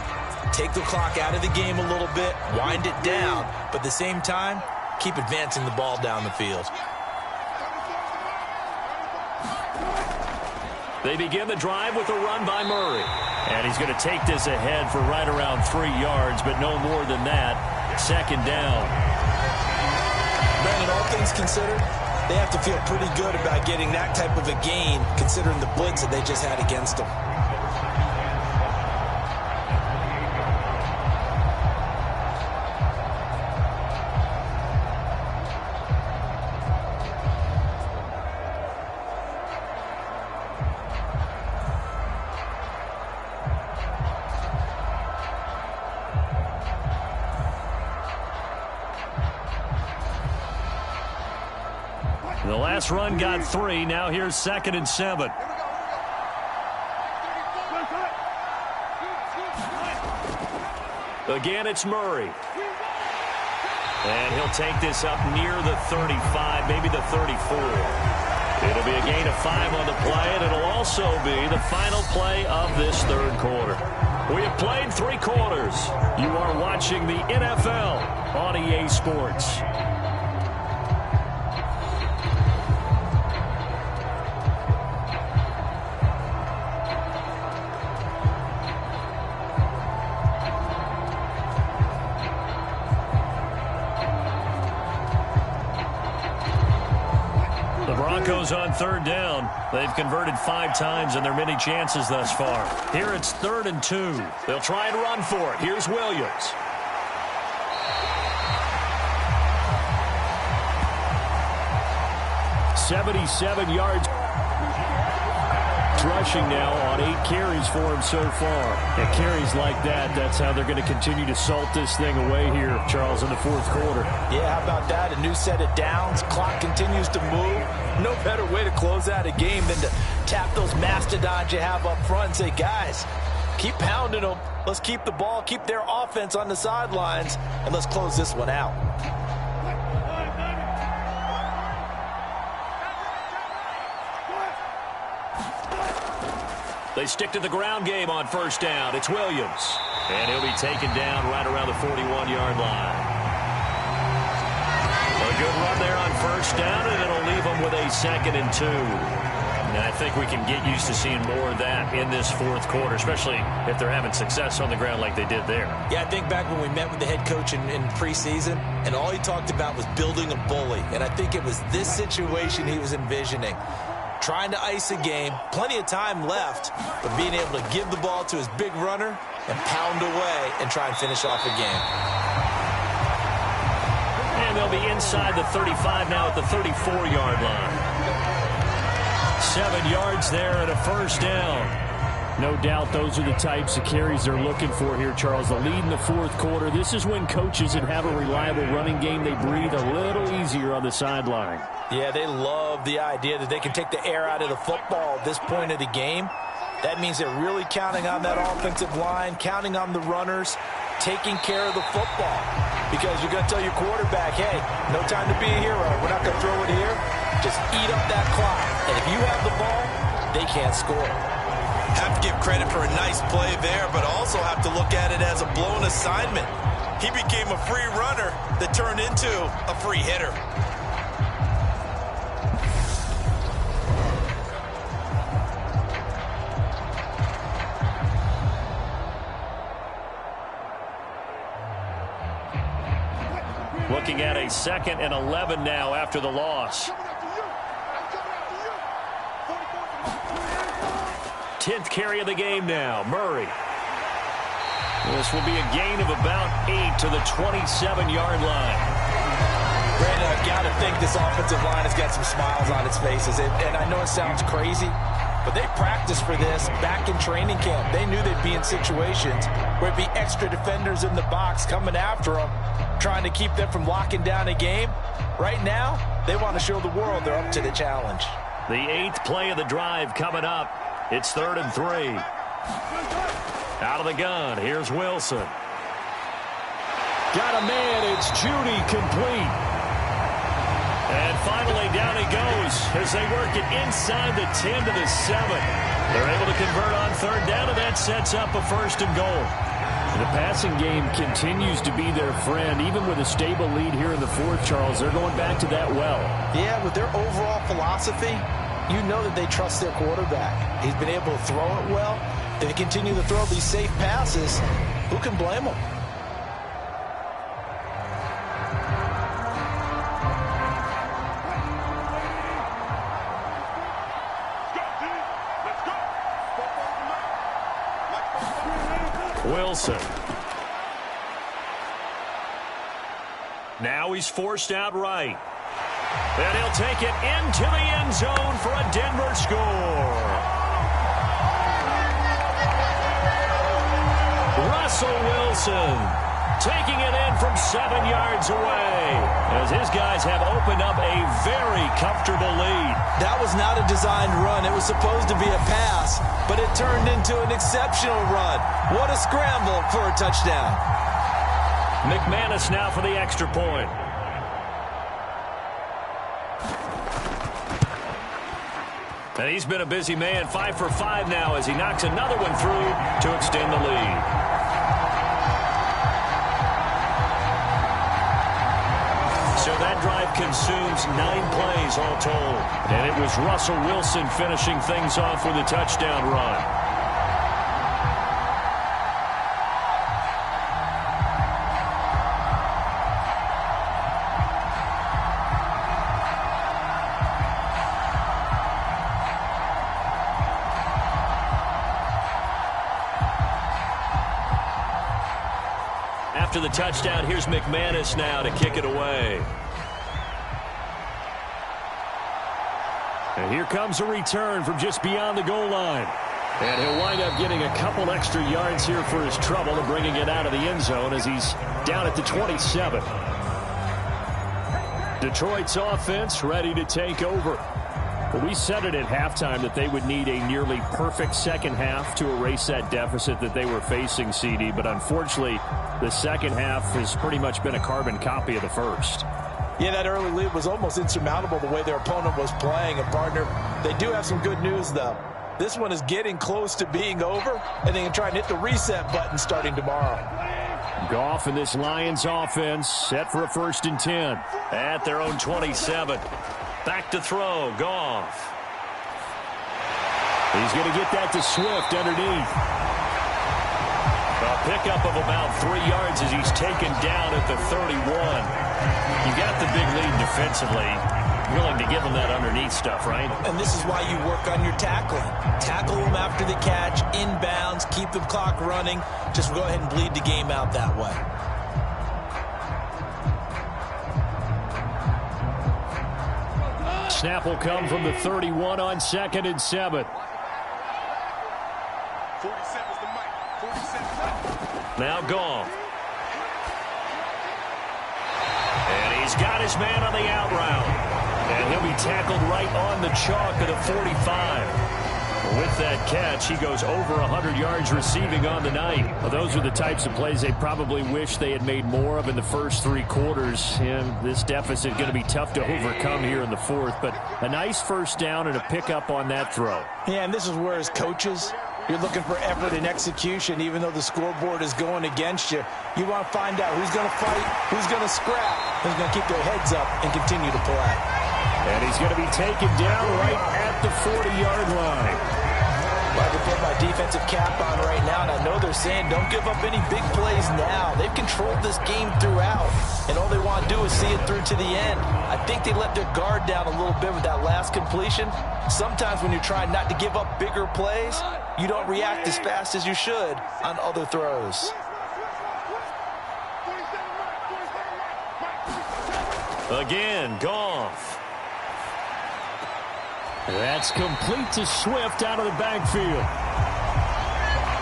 Take the clock out of the game a little bit, wind it down, but at the same time, keep advancing the ball down the field. They begin the drive with a run by Murray. And he's going to take this ahead for right around 3 yards, but no more than that. 2nd down. Brandon, all things considered, they have to feel pretty good about getting that type of a gain, considering the blitz that they just had against them. The last run got 3. Now here's 2nd and 7. Again, it's Murray. And he'll take this up near the 35, maybe the 34. It'll be a gain of 5 on the play, and it'll also be the final play of this third quarter. We have played 3 quarters. You are watching the NFL on EA Sports. Broncos on third down. They've converted 5 times in their many chances thus far. Here it's 3rd and 2. They'll try and run for it. Here's Williams. 77 yards. Rushing now on 8 carries for him so far. And carries like that, that's how they're going to continue to salt this thing away here, Charles, in the fourth quarter. Yeah, how about that? A new set of downs. Clock continues to move. No better way to close out a game than to tap those mastodons you have up front and say, guys, keep pounding them. Let's keep the ball, keep their offense on the sidelines, and let's close this one out. They stick to the ground game on first down. It's Williams. And he'll be taken down right around the 41-yard line. A good run there on first down, and it'll leave them with a 2nd and 2. And I think we can get used to seeing more of that in this fourth quarter, especially if they're having success on the ground like they did there. Yeah, I think back when we met with the head coach in preseason, and all he talked about was building a bully. And I think it was this situation he was envisioning. Trying to ice a game, plenty of time left, but being able to give the ball to his big runner and pound away and try and finish off a game. And they'll be inside the 35 now at the 34-yard line. 7 yards there and a first down. No doubt those are the types of carries they're looking for here, Charles. The lead in the fourth quarter. This is when coaches that have a reliable running game, they breathe a little easier on the sideline. Yeah, they love the idea that they can take the air out of the football at this point of the game. That means they're really counting on that offensive line, counting on the runners, taking care of the football. Because you're going to tell your quarterback, hey, no time to be a hero. We're not going to throw it here. Just eat up that clock. And if you have the ball, they can't score. Have to give credit for a nice play there, but also have to look at it as a blown assignment. He became a free runner that turned into a free hitter. Looking at a 2nd and 11 now after the loss. 10th carry of the game now, Murray. This will be a gain of about 8 to the 27-yard line. Brandon, I've got to think this offensive line has got some smiles on its faces. And I know it sounds crazy, but they practiced for this back in training camp. They knew they'd be in situations where it'd be extra defenders in the box coming after them, trying to keep them from locking down a game. Right now, they want to show the world they're up to the challenge. The 8th play of the drive coming up. It's 3rd and 3. Out of the gun, here's Wilson. Got a man, it's Judy, complete. And finally down he goes as they work it inside the 10 to the 7. They're able to convert on third down, and that sets up a 1st and goal. The passing game continues to be their friend. Even with a stable lead here in the fourth, Charles, they're going back to that well. Yeah, with their overall philosophy, you know that they trust their quarterback. He's been able to throw it well. They continue to throw these safe passes. Who can blame them? Wilson. Now he's forced out right. And he'll take it into the end zone for a Denver score. Russell Wilson taking it in from 7 yards away as his guys have opened up a very comfortable lead. That was not a designed run. It was supposed to be a pass, but it turned into an exceptional run. What a scramble for a touchdown. McManus now for the extra point. And he's been a busy man, 5 for 5 now as he knocks another one through to extend the lead. So that drive consumes 9 plays all told. And it was Russell Wilson finishing things off with a touchdown run. After the touchdown, here's McManus now to kick it away. And here comes a return from just beyond the goal line. And he'll wind up getting a couple extra yards here for his trouble and bringing it out of the end zone as he's down at the 27. Detroit's offense ready to take over. Well, we said it at halftime that they would need a nearly perfect second half to erase that deficit that they were facing, CD. But unfortunately, the second half has pretty much been a carbon copy of the first. Yeah, that early lead was almost insurmountable the way their opponent was playing. And, partner, they do have some good news, though. This one is getting close to being over, and they can try and hit the reset button starting tomorrow. Goff and this Lions offense set for a 1st and 10 at their own 27. Back to throw, Goff. He's going to get that to Swift underneath. A pickup of about 3 yards as he's taken down at the 31. You got the big lead defensively. Willing to give them that underneath stuff, right? And this is why you work on your tackling. Tackle them after the catch, inbounds, keep the clock running. Just go ahead and bleed the game out that way. Snap will come from the 31 on 2nd and 7. 47's the mic. 47. Now Goff. And he's got his man on the out route. And he'll be tackled right on the chalk of the 45. With that catch, he goes over 100 yards receiving on the night. Well, those are the types of plays they probably wish they had made more of in the first 3 quarters. And this deficit going to be tough to overcome here in the 4th. But a nice first down and a pickup on that throw. Yeah, and this is where, as coaches, you're looking for effort and execution. Even though the scoreboard is going against you, you want to find out who's going to fight, who's going to scrap, who's going to keep their heads up and continue to play. And he's going to be taken down right at the 40-yard line. Well, I can put my defensive cap on right now, and I know they're saying don't give up any big plays now. They've controlled this game throughout, and all they want to do is see it through to the end. I think they let their guard down a little bit with that last completion. Sometimes when you're trying not to give up bigger plays, you don't react as fast as you should on other throws. Again, Goff. That's complete to Swift out of the backfield.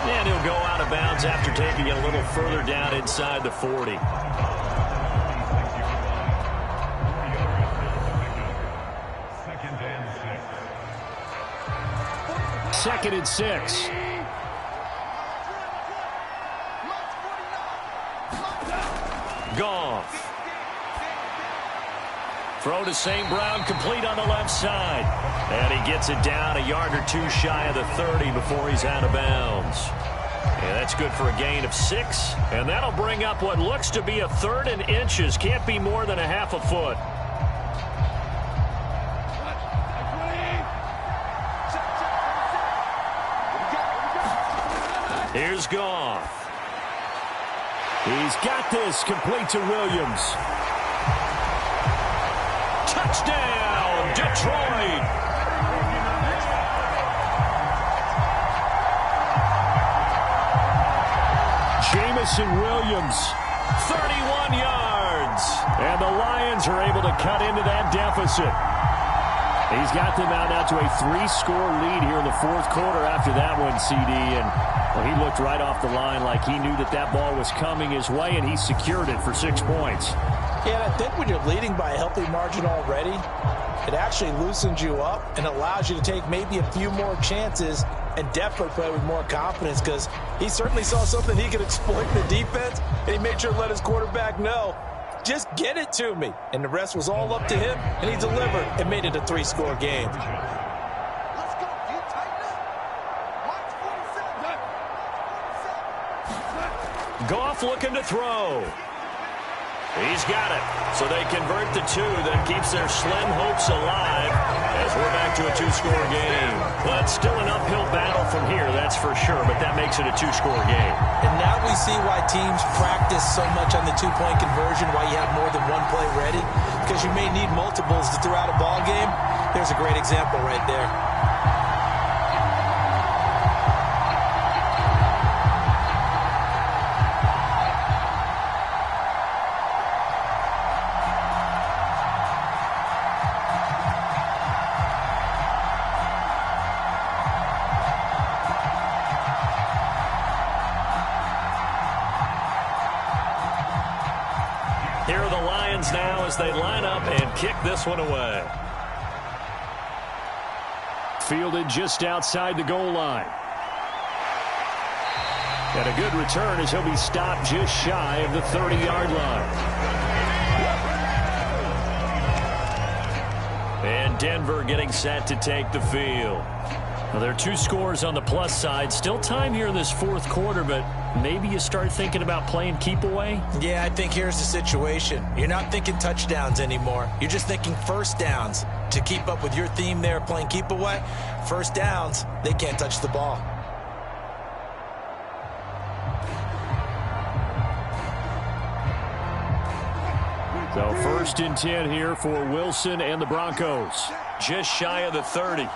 And he'll go out of bounds after taking it a little further down inside the 40. Second and 6. Goff. Throw to St. Brown, complete on the left side. And he gets it down a yard or 2 shy of the 30 before he's out of bounds. And that's good for a gain of 6. And that'll bring up what looks to be a 3rd and inches. Can't be more than a half a foot. Here's Goff. He's got this, complete to Williams. Touchdown, Detroit. Jamison Williams, 31 yards. And the Lions are able to cut into that deficit. He's got them out now to a 3-score lead here in the 4th quarter after that one, CD. And well, he looked right off the line like he knew that that ball was coming his way, and he secured it for 6 points. Yeah, and I think when you're leading by a healthy margin already, it actually loosens you up and allows you to take maybe a few more chances and definitely play with more confidence because he certainly saw something he could exploit in the defense, and he made sure to let his quarterback know, just get it to me. And the rest was all up to him, and he delivered and made it a 3-score game. Let's go. You tighten up. March 47. Goff looking to throw. He's got it. So they convert the 2. That keeps their slim hopes alive as we're back to a 2-score game. Well, it's still an uphill battle from here, that's for sure, but that makes it a 2-score game. And now we see why teams practice so much on the 2-point conversion, why you have more than one play ready, because you may need multiples to throw out a ball game. There's a great example right there. Here are the Lions now as they line up and kick this one away. Fielded just outside the goal line. And a good return as he'll be stopped just shy of the 30-yard line. And Denver getting set to take the field. Well, there are 2 scores on the plus side. Still time here in this 4th quarter, but maybe you start thinking about playing keep away? Yeah, I think here's the situation. You're not thinking touchdowns anymore. You're just thinking first downs. To keep up with your theme there, playing keep away, first downs, they can't touch the ball. So 1st and 10 here for Wilson and the Broncos. Just shy of the 30.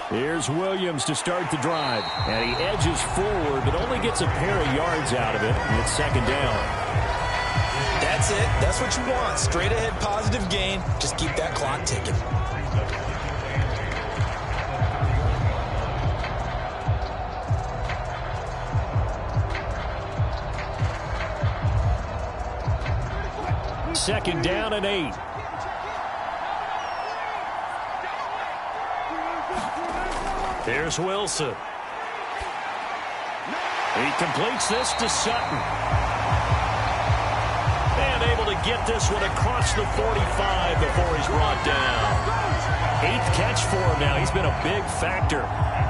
Here's Williams to start the drive. And he edges forward, but only gets a pair of yards out of it. And it's 2nd down. That's it. That's what you want. Straight ahead positive gain. Just keep that clock ticking. Second down and 8. Here's Wilson. He completes this to Sutton. And able to get this one across the 45 before he's brought down. 8th catch for him now. He's been a big factor.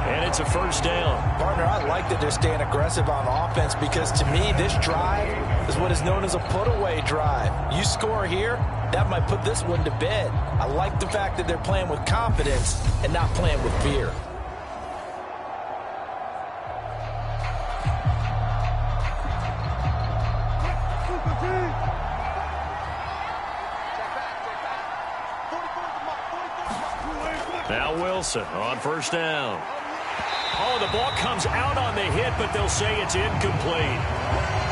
And it's a 1st down. Partner, I like that they're staying aggressive on offense because to me, this drive is what is known as a put-away drive. You score here, that might put this one to bed. I like the fact that they're playing with confidence and not playing with fear. Now Wilson on 1st down. Oh, the ball comes out on the hit, but they'll say it's incomplete.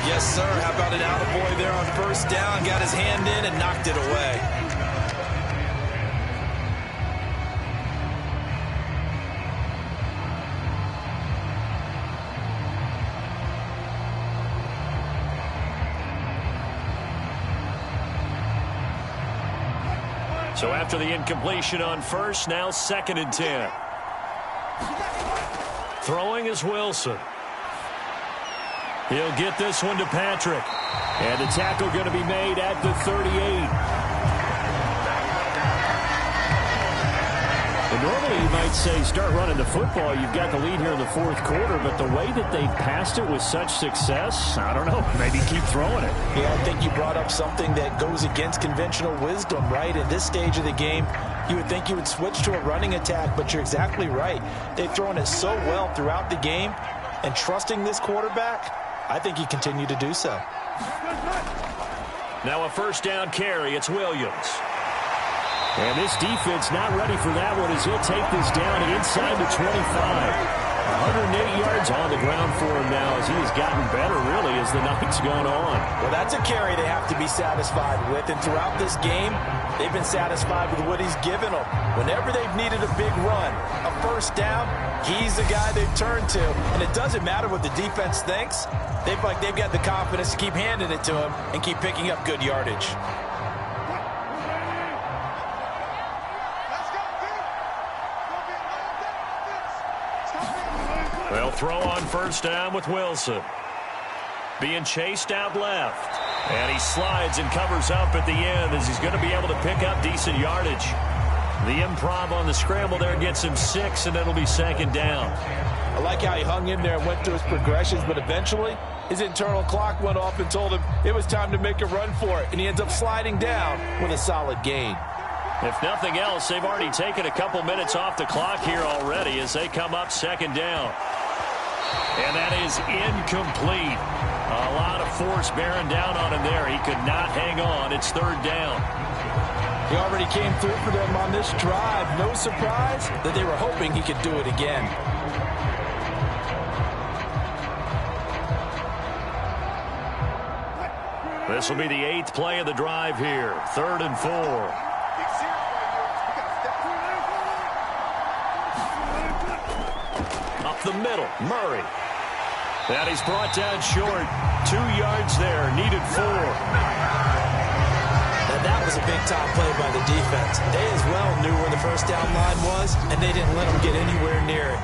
Yes, sir. How about an attaboy there on 1st down? Got his hand in and knocked it away. So after the incompletion on 1st, now 2nd and 10. Throwing is Wilson. He'll get this one to Patrick. And the tackle going to be made at the 38. And normally you might say start running the football. You've got the lead here in the 4th quarter. But the way that they've passed it with such success, I don't know. Maybe keep throwing it. Yeah, I think you brought up something that goes against conventional wisdom, right? At this stage of the game, you would think you would switch to a running attack, but you're exactly right. They've thrown it so well throughout the game, and trusting this quarterback, I think you continue to do so. Now a 1st down carry. It's Williams. And this defense not ready for that one as he'll take this down inside the 25. 108 yards on the ground for him now as he has gotten better, really, as the night's gone on. Well, that's a carry they have to be satisfied with. And throughout this game, they've been satisfied with what he's given them. Whenever they've needed a big run, a 1st down, he's the guy they've turned to. And it doesn't matter what the defense thinks. They've got the confidence to keep handing it to him and keep picking up good yardage. They'll throw on first down with Wilson. Being chased out left. And he slides and covers up at the end as he's going to be able to pick up decent yardage. The improv on the scramble there gets him 6, and it'll be second down. I like how he hung in there and went through his progressions, but eventually his internal clock went off and told him it was time to make a run for it, and he ends up sliding down with a solid gain. If nothing else, they've already taken a couple minutes off the clock here already as they come up second down. And that is incomplete. A lot of force bearing down on him there. He could not hang on. It's third down. He already came through for them on this drive. No surprise that they were hoping he could do it again. This will be the 8th play of the drive here. 3rd and 4. Up the middle, Murray. And he's brought down short. 2 yards there, needed 4. And that was a big-time play by the defense. They as well knew where the first down line was, and they didn't let them get anywhere near it.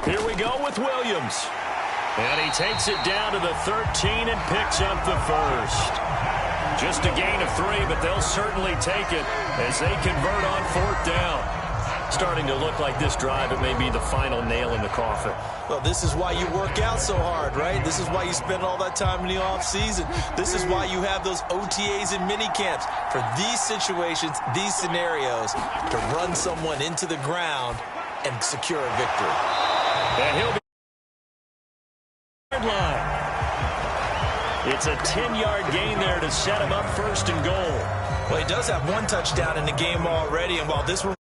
Here we go with Williams. And he takes it down to the 13 and picks up the first. Just a gain of 3, but they'll certainly take it as they convert on 4th down. Starting to look like this drive, it may be the final nail in the coffin. Well, this is why you work out so hard, right? This is why you spend all that time in the offseason. This is why you have those OTAs and mini camps for these situations, these scenarios, to run someone into the ground and secure a victory. And he'll be line. It's a 10-yard gain there to set him up 1st and goal. Well, he does have 1 touchdown in the game already, and while this one